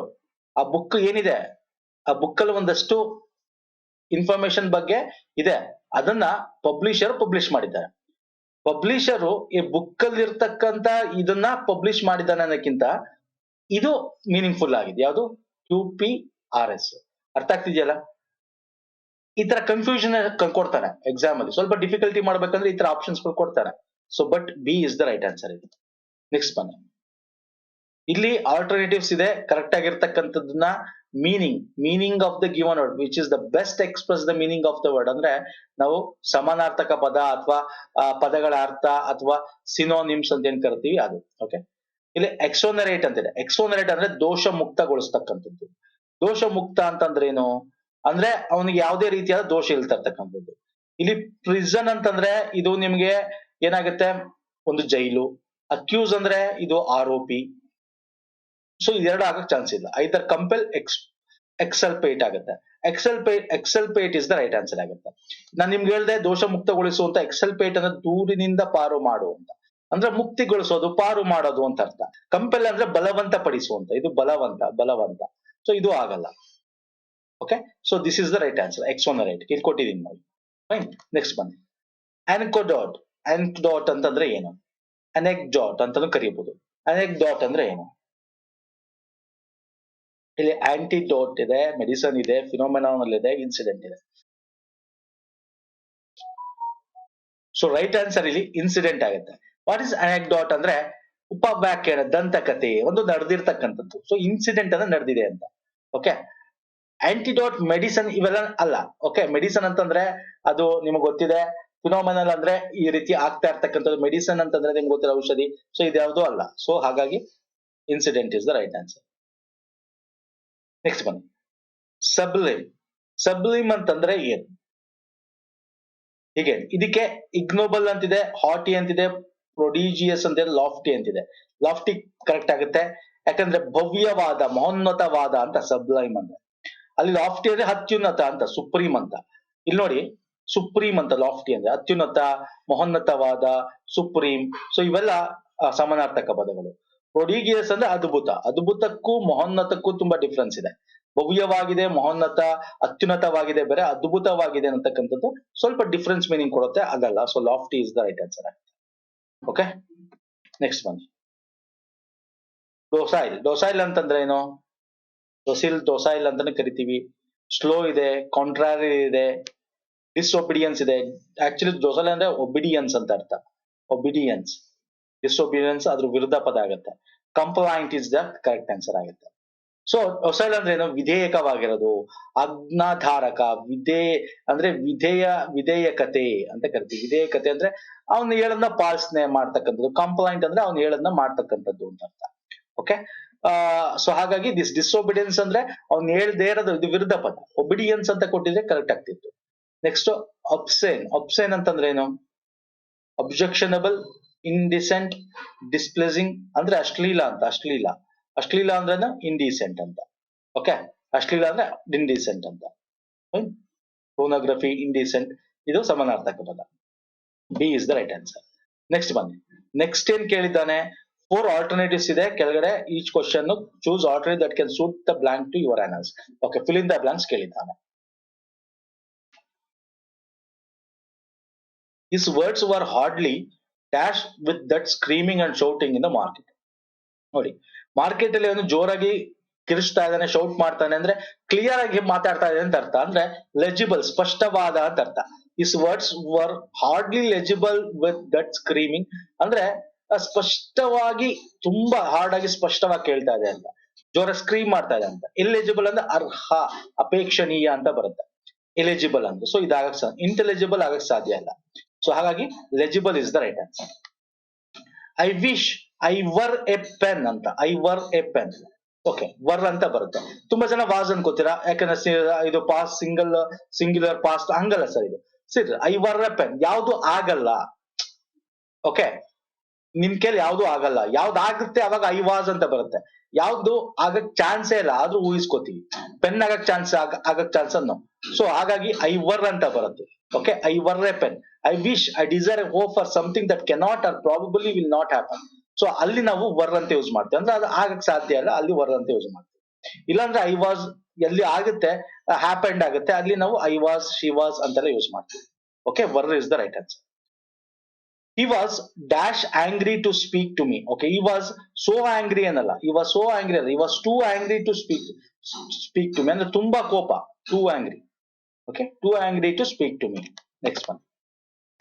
ಆ ಬುಕ್ ಏನಿದೆ, ಆ ಬುಕ್ ಅಲ್ಲಿ ಒಂದಷ್ಟು ಇನ್ಫಾರ್ಮೇಶನ್ ಬಗ್ಗೆ ಇದೆ, ಅದನ್ನ ಪಬ್ಲಿಷರ್ ಪಬ್ಲಿಷ್ ಮಾಡಿದ್ದಾರೆ. ಪಬ್ಲಿಷರು ಈ ಬುಕ್ ಅಲ್ಲಿ ಇರ್ತಕ್ಕಂತ ಇದನ್ನ ಪಬ್ಲಿಷ್ ಮಾಡಿದ್ದಾನೆ ಅನ್ನೋಕ್ಕಿಂತ ಇದು ಮೀನಿಂಗ್ಫುಲ್ ಆಗಿದೆ. ಯಾವುದು? QPRS. ಅರ್ಥ ಆಗ್ತಿದೆಯಲ್ಲ? ಈ ತರ ಕನ್ಫ್ಯೂಷನ್ ಕೊಡ್ತಾನೆ ಎಕ್ಸಾಮ್ ಅಲ್ಲಿ. ಸ್ವಲ್ಪ ಡಿಫಿಕಲ್ಟಿ ಮಾಡ್ಬೇಕಂದ್ರೆ ಈ ತರ ಆಪ್ಷನ್ಸ್ ಕೊಡ್ತಾನೆ. So but B is the right answer. ಇದು ನೆಕ್ಸ್ಟ್ ಬನ್ನಿ. ಇಲ್ಲಿ ಆಲ್ಟರ್ನೇಟಿವ್ಸ್ ಇದೆ. ಕರೆಕ್ಟ್ ಆಗಿರ್ತಕ್ಕಂಥದ್ದನ್ನ meaning of the given word which is the best express the meaning of the word. ಅಂದ್ರೆ ನಾವು ಸಮಾನಾರ್ಥಕ ಪದ ಅಥವಾ ಪದಗಳ ಅರ್ಥ ಅಥವಾ ಸಿನೋನಿಮ್ಸ್ ಅಂತ ಏನ್ ಕರಿತೀವಿ ಅದು. ಓಕೆ, ಇಲ್ಲಿ ಎಕ್ಸೋನರೇಟ್ ಅಂತಿದೆ. ಎಕ್ಸೋನರೇಟ್ ಅಂದ್ರೆ ದೋಷ ಮುಕ್ತಗೊಳಿಸ್ತಕ್ಕಂಥದ್ದು. ದೋಷ ಮುಕ್ತ ಅಂತಂದ್ರೆ ಏನು ಅಂದ್ರೆ ಅವನಿಗೆ ಯಾವುದೇ ರೀತಿಯಾದ ದೋಷ ಇಲ್ತಕ್ಕಂಥದ್ದು. ಇಲ್ಲಿ ಪ್ರಿಸನ್ ಅಂತಂದ್ರೆ ಇದು ನಿಮ್ಗೆ ಏನಾಗುತ್ತೆ, ಒಂದು ಜೈಲು. ಅಕ್ಯೂಸ್ ಅಂದ್ರೆ ಇದು ಆರೋಪಿ. ಸೊ ಇದೆರಡು ಆಗಕ್ ಚಾನ್ಸ್ ಇಲ್ಲ. ಐದರ್ ಕಂಪೆಲ್ ಎಕ್ಸಲ್ಪೇಟ್ ಆಗುತ್ತೆ. ಎಕ್ಸಲ್ಪೇಟ್ ಇಸ್ ದ ರೈಟ್ ಆನ್ಸರ್ ಆಗುತ್ತೆ. ನಾನು ನಿಮ್ಗೆ ಹೇಳ್ದೆ ದೋಷ ಮುಕ್ತಗೊಳಿಸುವಂತ ಎಕ್ಸಲ್ಪೇಟ್ ಅಂದ್ರೆ ದೂರಿನಿಂದ ಪಾರು ಮಾಡುವಂತ, ಅಂದ್ರೆ ಮುಕ್ತಿಗೊಳಿಸೋದು, ಪಾರು ಮಾಡೋದು ಅಂತ ಅರ್ಥ. ಕಂಪೆಲ್ ಅಂದ್ರೆ ಬಲವಂತ ಪಡಿಸುವಂತ, ಇದು ಬಲವಂತ. ಸೊ ಇದು ಆಗಲ್ಲ. Okay, so this is the right answer, exonerate. ಇಲ್ಲಿ ಕೊಟ್ಟಿದ್ದೀನಿ ನೋಡಿ. ಫೈನ್, ನೆಕ್ಸ್ಟ್ ಬನ್ನಿ. ಅನ್ಕೋಡಾಟ್. ಅನ್ಕೋಡಾಟ್ ಅಂತಂದ್ರೆ ಏನು? ಅನೆಕ್ಡಾಟ್ ಅಂತಾನು ಕರೀಬಹುದು. ಅನೆಕ್ಡಾಟ್ ಅಂದ್ರೆ ಏನು? ಇಲ್ಲಿ ಆಂಟಿಡೋಟ್ ಇದೆ, ಮೆಡಿಸನ್ ಇದೆ, ಫಿನೋಮೆನಾಲ್ ಇದೆ, ಇನ್ಸಿಡೆಂಟ್ ಇದೆ. ಸೊ ರೈಟ್ ಆನ್ಸರ್ ಇಲ್ಲಿ ಇನ್ಸಿಡೆಂಟ್ ಆಗುತ್ತೆ. ವಾಟ್ ಇಸ್ ಅನೆಕ್ಡಾಟ್ ಅಂದ್ರೆ ಉಪವ್ಯಾಖ್ಯಾನ, ದಂತಕಥೆ, ಒಂದು ನಡೆದಿರ್ತಕ್ಕಂಥದ್ದು. ಸೊ ಇನ್ಸಿಡೆಂಟ್ ಅಂದ್ರೆ ನಡೆದಿದೆ ಅಂತ. ಓಕೆ, ಆಂಟಿಡೋಟ್, ಮೆಡಿಸನ್ ಇವೆಲ್ಲ ಅಲ್ಲ. ಓಕೆ, ಮೆಡಿಸನ್ ಅಂತಂದ್ರೆ ಅದು ನಿಮ್ಗೆ ಗೊತ್ತಿದೆ. ಫಿನೋಮೆನಲ್ ಅಂದ್ರೆ ಈ ರೀತಿ ಆಗ್ತಾ ಇರ್ತಕ್ಕಂಥದ್ದು. ಮೆಡಿಸನ್ ಅಂತಂದ್ರೆ ನಿಮ್ಗೆ ಗೊತ್ತಿರೋ ಔಷಧಿ. ಸೊ ಇದ್ಯಾವುದೂ ಅಲ್ಲ. ಸೊ ಹಾಗಾಗಿ incident is the right answer. Next ಬನ್ನಿ, ಸಬ್ಲಿಮ್. ಸಬ್ಲಿಮ್ ಅಂತಂದ್ರೆ ಏನು? ಹೀಗೆ ಇದಕ್ಕೆ ಇಗ್ನೋಬಲ್ ಅಂತಿದೆ, ಹಾಟಿ ಅಂತಿದೆ, ಪ್ರೊಡಿಜಿಯಸ್ ಅಂತಿದೆ, ಲಾಫ್ಟಿ ಅಂತಿದೆ. ಲಾಫ್ಟಿ ಕರೆಕ್ಟ್ ಆಗುತ್ತೆ, ಯಾಕಂದ್ರೆ ಭವ್ಯವಾದ, ಮಹೋನ್ನತವಾದ ಅಂತ ಸಬ್ಲೈಮ್ ಅಂದ್ರೆ. ಅಲ್ಲಿ ಲಾಫ್ಟಿ ಅಂದ್ರೆ ಅತ್ಯುನ್ನತ ಅಂತ, ಸುಪ್ರೀಂ ಅಂತ. ಇಲ್ಲಿ ನೋಡಿ, ಸುಪ್ರೀಂ ಅಂತ ಲಾಫ್ಟಿ ಅಂದ್ರೆ ಅತ್ಯುನ್ನತ, ಮಹೋನ್ನತವಾದ, ಸುಪ್ರೀಂ. ಸೊ ಇವೆಲ್ಲ ಸಮಾನಾರ್ಥಕ ಪದಗಳು. ಪ್ರೊಡಿಜಿಯಸ್ ಅಂದ್ರೆ ಅದ್ಭುತ. ಅದ್ಭುತಕ್ಕೂ ಮಹೋನ್ನತಕ್ಕೂ ತುಂಬಾ ಡಿಫ್ರೆನ್ಸ್ ಇದೆ. ಭವ್ಯವಾಗಿದೆ, ಮಹೋನ್ನತ, ಅತ್ಯುನ್ನತವಾಗಿದೆ ಬೇರೆ, ಅದ್ಭುತವಾಗಿದೆ ಅಂತಕ್ಕಂಥದ್ದು ಸ್ವಲ್ಪ ಡಿಫ್ರೆನ್ಸ್ ಮೀನಿಂಗ್ ಕೊಡುತ್ತೆ, ಅದಲ್ಲ. So lofty is the right answer. Okay, next ಬನ್ನಿ. ಡೊಸೈಲ್. ಡೊಸೈಲ್ ಅಂತಂದ್ರೆ ಏನು? ಡೊಸೈಲ್ ಅಂತಾನೆ ಕರಿತೀವಿ. ಸ್ಲೋ ಇದೆ, ಕಾಂಟ್ರಾರಿ ಇದೆ, ಡಿಸ್ಒಬಿಡಿಯನ್ಸ್ ಇದೆ. ಆಕ್ಚುಲಿ ಡೊಸೈಲ್ ಅಂದ್ರೆ ಒಬಿಡಿಯನ್ಸ್ ಅಂತ ಅರ್ಥ. ಒಬಿಡಿಯನ್ಸ್, ಡಿಸ್ಒಬಿಡಿಯನ್ಸ್ ಅದ್ರ ವಿರುದ್ಧ ಪದ ಆಗುತ್ತೆ. Complaint is the correct answer ಆಗುತ್ತೆ. ಸೊ ಡೊಸೈಲ್ ಅಂದ್ರೆ ಏನು? ವಿಧೇಯಕವಾಗಿರೋದು, ಆಜ್ಞಾಧಾರಕ. ಅಂದ್ರೆ ವಿಧೇಯಕತೆ ಅಂತ ಕರಿತೀವಿ. ವಿಧೇಯಕತೆ ಅಂದ್ರೆ ಅವ್ನು ಹೇಳದ್ನ ಪಾಲನೆ ಮಾಡ್ತಕ್ಕಂಥದ್ದು. ಕಂಪ್ಲೈಂಟ್ ಅಂದ್ರೆ ಅವ್ನು ಹೇಳದ್ನ ಮಾಡ್ತಕ್ಕಂಥದ್ದು ಅಂತ ಅರ್ಥ. ಓಕೆ, ಸೊ ಹಾಗಾಗಿ ದಿಸ್ ಡಿಸ್ಒಬಿಡಿಯನ್ಸ್ ಅಂದ್ರೆ ಅವ್ನು ಹೇಳ್ದೇ ಇರೋದು, ಇದು ವಿರುದ್ಧ ಪದ. ಒಬಿಡಿಯನ್ಸ್ ಅಂತ ಕೊಟ್ಟಿದ್ರೆ ಕರೆಕ್ಟ್ ಆಗ್ತಿತ್ತು. ನೆಕ್ಸ್ಟ್ ಅಬ್ಸೇನ್. ಅಬ್ಸೇನ್ ಅಂತಂದ್ರೆ ಏನು? ಅಬ್ಜೆಕ್ಷನಬಲ್, ಇಂಡಿಸೆಂಟ್, ಡಿಸ್ಪ್ಲೇಸಿಂಗ್ ಅಂದ್ರೆ ಅಶ್ಲೀಲ ಅಂತ. ಅಶ್ಲೀಲ ಅಂದ್ರೆ ಇಂಡಿಸೆಂಟ್ ಅಂತ. ಓಕೆ, ಅಶ್ಲೀಲ ಅಂದ್ರೆ ಇಂಡಿಸೆಂಟ್ ಅಂತ. ಪೋರ್ನೋಗ್ರಫಿ, ಇಂಡಿಸೆಂಟ್, ಇದು ಸಮಾನಾರ್ಥಕ ಪದ. B is the right answer. Next ಬನ್ನಿ. ನೆಕ್ಸ್ಟ್ ಏನ್ ಕೇಳಿದ್ದಾನೆ? 4 alternatives ಇದೆ ಕೆಳಗಡೆ. Each question choose alternative that can suit the blank to your answer. Okay, fill in the blanks ಕೇಳಿದ್ದಾನೆ. His words were hardly dashed with that screaming and shouting in the market. ನೋಡಿ, market ಅಲ್ಲಿ ಅವನು ಜೋರಾಗಿ ಕಿರಿಸ್ತಾ ಇದ್ದಾನೆ, shout ಮಾಡ್ತಾನೆ ಅಂದ್ರೆ clear ಆಗಿ ಮಾತಾಡ್ತಾ ಇದೆ ಅಂತ ಅರ್ಥ. ಅಂದ್ರೆ ಲೆಜಿಬಲ್, ಸ್ಪಷ್ಟವಾದ ಅಂತ ಅರ್ಥ. His words were hardly legible with that screaming ಅಂದ್ರೆ ಸ್ಪಷ್ಟವಾಗಿ, ತುಂಬಾ ಹಾರ್ಡ್ ಆಗಿ ಸ್ಪಷ್ಟವಾಗಿ ಕೇಳ್ತಾ ಇದೆ ಅಂತ. ಜೋರ ಸ್ಕ್ರೀಮ್ ಮಾಡ್ತಾ ಇದೆ ಅಂತ. ಇಲ್ಲೆಜಿಬಲ್ ಅಂದ್ರೆ ಅರ್ಹ, ಅಪೇಕ್ಷಣೀಯ ಅಂತ ಬರುತ್ತೆ. ಎಲಿಜಿಬಲ್ ಅಂದ್ರೆ. ಸೊ ಇದಾಗಕ್ ಇಂಟೆಲಿಜಿಬಲ್ ಆಗಕ್ ಸಾಧ್ಯ ಇಲ್ಲ. ಸೊ ಹಾಗಾಗಿ legible is the right answer. I wish I were a pen ಅಂತ. I were a pen. Okay, were ಅಂತ ಬರುತ್ತೆ. ತುಂಬಾ ಜನ ವಾಸ್ ಅನ್ಕೋತೀರಾ, ಯಾಕಂದ್ರೆ ಇದು ಪಾಸ್ಟ್, ಸಿಂಗ್ಯುಲರ್ ಪಾಸ್ಟ್ ಹಂಗಲ್ಲ ಸರ್. ಇದು ಸರಿ, ಐ ವರ್ ಎ ಪೆನ್ ಯಾವ್ದು ಆಗಲ್ಲ. ಓಕೆ, ನಿಮ್ ಕೈಲಿ ಯಾವ್ದು ಆಗಲ್ಲ. ಯಾವ್ದು ಆಗುತ್ತೆ ಅವಾಗ ಐ ವಾಸ್ ಅಂತ ಬರುತ್ತೆ. ಯಾವ್ದು ಆಗಕ್ ಚಾನ್ಸೇ ಇಲ್ಲ ಆದ್ರೂ ಊಹಿಸ್ಕೋತೀವಿ. ಪೆನ್ ಆಗಕ್ ಚಾನ್ಸ್ ಅನ್ನೋ. ಸೊ ಹಾಗಾಗಿ ಐ ವರ್ ಅಂತ ಬರುತ್ತೆ. Okay, I were a pen. I wish, I desire, hope for something that cannot or probably will not happen. So ಅಲ್ಲಿ ನಾವು ವರ್ ಅಂತ ಯೂಸ್ ಮಾಡ್ತೀವಿ. ಅಂದ್ರೆ ಅದು ಆಗಕ್ ಸಾಧ್ಯ ಇಲ್ಲ, ಅಲ್ಲಿ ವರ್ ಅಂತ ಯೂಸ್ ಮಾಡ್ತೀವಿ. ಇಲ್ಲಾಂದ್ರೆ ಐ ವಾಸ್ ಎಲ್ಲಿ ಆಗುತ್ತೆ, ಹ್ಯಾಪೆಂಡ್ ಆಗುತ್ತೆ, ಅಲ್ಲಿ ನಾವು ಐ ವಾಸ್, ಶಿ ವಾಸ್ ಅಂತೆಲ್ಲ ಯೂಸ್ ಮಾಡ್ತೀವಿ. Okay, var is the right answer. He was dash angry to speak to me. Okay, he was so angry ಅನ್ನಲ್ಲ. He was so angry ಅಲ್ಲ. He was too angry to speak to me. ಅಂದ್ರೆ ತುಂಬಾ ಕೋಪ. Too angry. Okay, too angry to speak to me. Next one.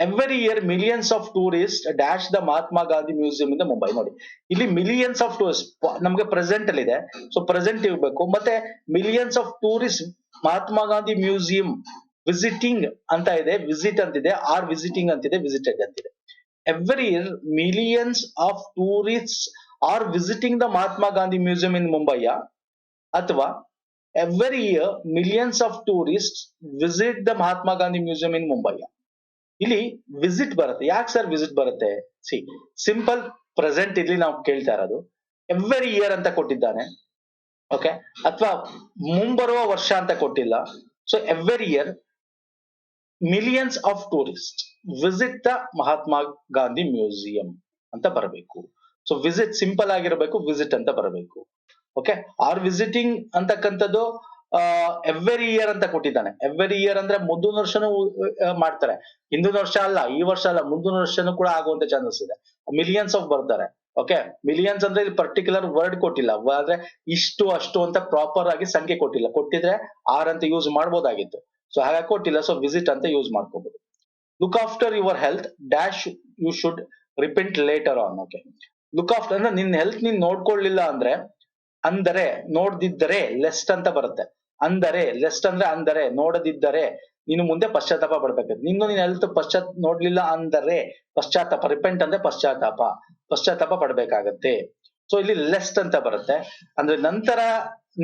Every year millions of tourists dash the Mahatma Gandhi Museum in the Mumbai. ನೋಡಿ, ಇಲ್ಲಿ millions of tourists ನಮಗೆ present ಅಲ್ಲಿ ಇದೆ. So present ಇರಬೇಕು. ಮತ್ತೆ millions of tourists Mahatma Gandhi museum visiting ಅಂತ ಇದೆ, visit ಅಂತಿದೆ, ಆರ್ ವಿಸಿಟಿಂಗ್ ಅಂತಿದೆ, ವಿಸಿಟೆಡ್ ಅಂತಿದೆ. Every year millions of tourists are visiting the Mahatma Gandhi museum in Mumbai ಅಥವಾ every year millions of tourists visit the Mahatma Gandhi Museum in Mumbai. ಇಲ್ಲಿ visit ಬರುತ್ತೆ. ಯಾಕೆ sir visit ಬರುತ್ತೆ? ಸಿ ಸಿಂಪಲ್ ಪ್ರೆಸೆಂಟ್ ಇಲ್ಲಿ ನಾವು ಕೇಳ್ತಾ ಇರೋದು ಎವ್ರಿ ಇಯರ್ ಅಂತ ಕೊಟ್ಟಿದ್ದಾನೆ, ಓಕೆ, ಅಥವಾ ಮುಂಬರುವ ವರ್ಷ ಅಂತ ಕೊಟ್ಟಿಲ್ಲ. So every year millions of tourist visit the Mahatma Gandhi museum ಅಂತ ಬರಬೇಕು. ಸೊ ವಿಸಿಟ್ ಸಿಂಪಲ್ ಆಗಿರಬೇಕು, ವಿಸಿಟ್ ಅಂತ ಬರಬೇಕು. ಓಕೆ, ಆರ್ ವಿಸಿಟಿಂಗ್ ಅಂತಕ್ಕಂಥದ್ದು ಎವ್ರಿ ಇಯರ್ ಅಂತ ಕೊಟ್ಟಿದ್ದಾನೆ. ಎವ್ರಿ ಇಯರ್ ಅಂದ್ರೆ ಮುಂದಿನ ವರ್ಷನೂ ಮಾಡ್ತಾರೆ, ಹಿಂದಿನ ವರ್ಷ ಅಲ್ಲ, ಈ ವರ್ಷ ಅಲ್ಲ, ಮುಂದಿನ ವರ್ಷನೂ ಕೂಡ ಆಗುವಂತ ಚಾನ್ಸಸ್ ಇದೆ. ಮಿಲಿಯನ್ಸ್ ಆಫ್ ಬರ್ತಾರೆ. ಓಕೆ, ಮಿಲಿಯನ್ಸ್ ಅಂದ್ರೆ ಇಲ್ಲಿ ಪರ್ಟಿಕ್ಯುಲರ್ ವರ್ಡ್ ಕೊಟ್ಟಿಲ್ಲ, ಆದ್ರೆ ಇಷ್ಟು ಅಷ್ಟು ಅಂತ ಪ್ರಾಪರ್ ಆಗಿ ಸಂಖ್ಯೆ ಕೊಟ್ಟಿಲ್ಲ. ಕೊಟ್ಟಿದ್ರೆ ಆರ್ ಅಂತ ಯೂಸ್ ಮಾಡ್ಬೋದಾಗಿತ್ತು. ಸೊ ಹಾಗಾಗಿ ಕೊಟ್ಟಿಲ್ಲ, ಸೊ ವಿಸಿಟ್ ಅಂತ ಯೂಸ್ ಮಾಡ್ಕೋಬಹುದು. Look after your health dash you should repent later on. Okay, look after ಅಂದ್ರೆ ನಿನ್ ಹೆಲ್ತ್ ನೀನ್ ನೋಡ್ಕೊಳ್ಳಿಲ್ಲ ಅಂದ್ರೆ, ಅಂದರೆ ನೋಡ್ದಿದ್ದರೆ ಲೆಸ್ಟ್ ಅಂತ ಬರುತ್ತೆ. ಅಂದರೆ ಲೆಸ್ಟ್ ಅಂದ್ರೆ ಅಂದರೆ ನೋಡದಿದ್ದರೆ ನೀನು ಮುಂದೆ ಪಶ್ಚಾತ್ತಾಪ ಪಡ್ಬೇಕಾಗುತ್ತೆ. ನೀನ್ ಹೆಲ್ತ್ ನೋಡ್ಲಿಲ್ಲ ಅಂದರೆ ಪಶ್ಚಾತ್ತಾಪ, ರಿಪೆಂಟ್ ಅಂದ್ರೆ ಪಶ್ಚಾತ್ತಾಪ ಪಡ್ಬೇಕಾಗತ್ತೆ. ಸೊ ಇಲ್ಲಿ ಲೆಸ್ಟ್ ಅಂತ ಬರುತ್ತೆ. ಅಂದ್ರೆ ನಂತರ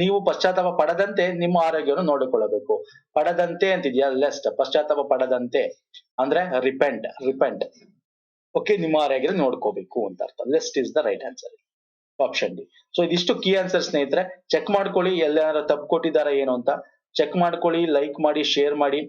ನೀವು ಪಶ್ಚಾತ್ತಾಪ ಪಡದಂತೆ ನಿಮ್ಮ ಆರೋಗ್ಯವನ್ನು ನೋಡಿಕೊಳ್ಳಬೇಕು. ಪಡದಂತೆ ಅಂತಿದ್ಯಾ, ಲೆಸ್ಟ್, ಪಶ್ಚಾತ್ತಾಪ ಪಡದಂತೆ ಅಂದ್ರೆ ರಿಪೆಂಟ್. ಓಕೆ, ನಿಮ್ಮ ಆರೋಗ್ಯ ನೋಡ್ಕೋಬೇಕು ಅಂತ ಅರ್ಥ. Lest is the right answer, option D. So ಇದಿಷ್ಟು ಕೀ ಆನ್ಸರ್ ಸ್ನೇಹಿತರೆ. ಚೆಕ್ ಮಾಡ್ಕೊಳ್ಳಿ, ಎಲ್ಲಾರು ತಪ್ಪು ಕೊಟ್ಟಿದ್ದಾರೆ ಏನು ಅಂತ ಚೆಕ್ ಮಾಡ್ಕೊಳ್ಳಿ, ಲೈಕ್ ಮಾಡಿ, ಶೇರ್ ಮಾಡಿ.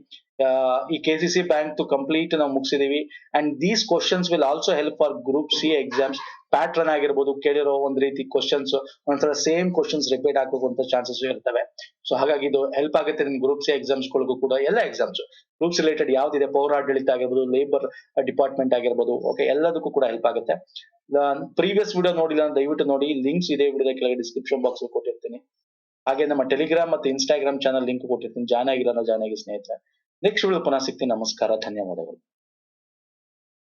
ಈ KCC ಬ್ಯಾಂಕ್ ಕಂಪ್ಲೀಟ್ ನಾವು ಮುಗಿಸಿದೀವಿ. And these questions will also help for group C exams. Pattern ಆಗಿರ್ಬೋದು, ಕೇಳಿರೋ ಒಂದ್ ರೀತಿ ಕ್ವಶನ್ಸ್ ಒಂದ್ಸಲ ಸೇಮ್ ಕ್ವಶನ್ಸ್ ರಿಪೀಟ್ ಆಗುವಂತ ಚಾನ್ಸಸ್ ಇರ್ತವೆ. ಸೊ ಹಾಗಾಗಿ ಇದು ಹೆಲ್ಪ್ ಆಗುತ್ತೆ ನಿಮ್ ಗ್ರೂಪ್ ಸಿ ಎಕ್ಸಾಮ್ಸ್ ಗಳಿಗೂ ಕೂಡ. ಎಲ್ಲ ಎಕ್ಸಾಮ್ಸ್ ಗ್ರೂಪ್ಸ್ ರಿಲೇಟೆಡ್ ಯಾವ್ದಿದೆ, ಪೌರಾಡಳಿತ ಆಗಿರ್ಬೋದು, ಲೇಬರ್ ಡಿಪಾರ್ಟ್ಮೆಂಟ್ ಆಗಿರ್ಬೋದು, ಓಕೆ, ಎಲ್ಲದಕ್ಕೂ ಕೂಡ ಹೆಲ್ಪ್ ಆಗುತ್ತೆ. ಪ್ರೀವಿಯಸ್ ವಿಡಿಯೋ ನೋಡಿಲ್ಲ ದಯವಿಟ್ಟು ನೋಡಿ, ಲಿಂಕ್ಸ್ ಇದೆ ವಿಡಿಯೋದ ಕೆಳಗೆ ಡಿಸ್ಕ್ರಿಪ್ಷನ್ ಬಾಕ್ಸ್ ಕೊಟ್ಟಿರ್ತೀನಿ. ಹಾಗೆ ನಮ್ಮ ಟೆಲಿಗ್ರಾಮ್ ಮತ್ತು ಇನ್ಸ್ಟಾಗ್ರಾಮ್ ಚಾನಲ್ ಲಿಂಕ್ ಕೊಟ್ಟಿರ್ತೀನಿ, ಜಾಯ್ನ್ ಆಗಿರೋ ಜಾಯ್ನ್ ಆಗಿ ಸ್ನೇಹಿತರೆ. ನೆಕ್ಸ್ಟ್ ವಿಡಿಯೋ ಪುನಃ ಸಿಗ್ತೀನಿ. ನಮಸ್ಕಾರ, ಧನ್ಯವಾದಗಳು.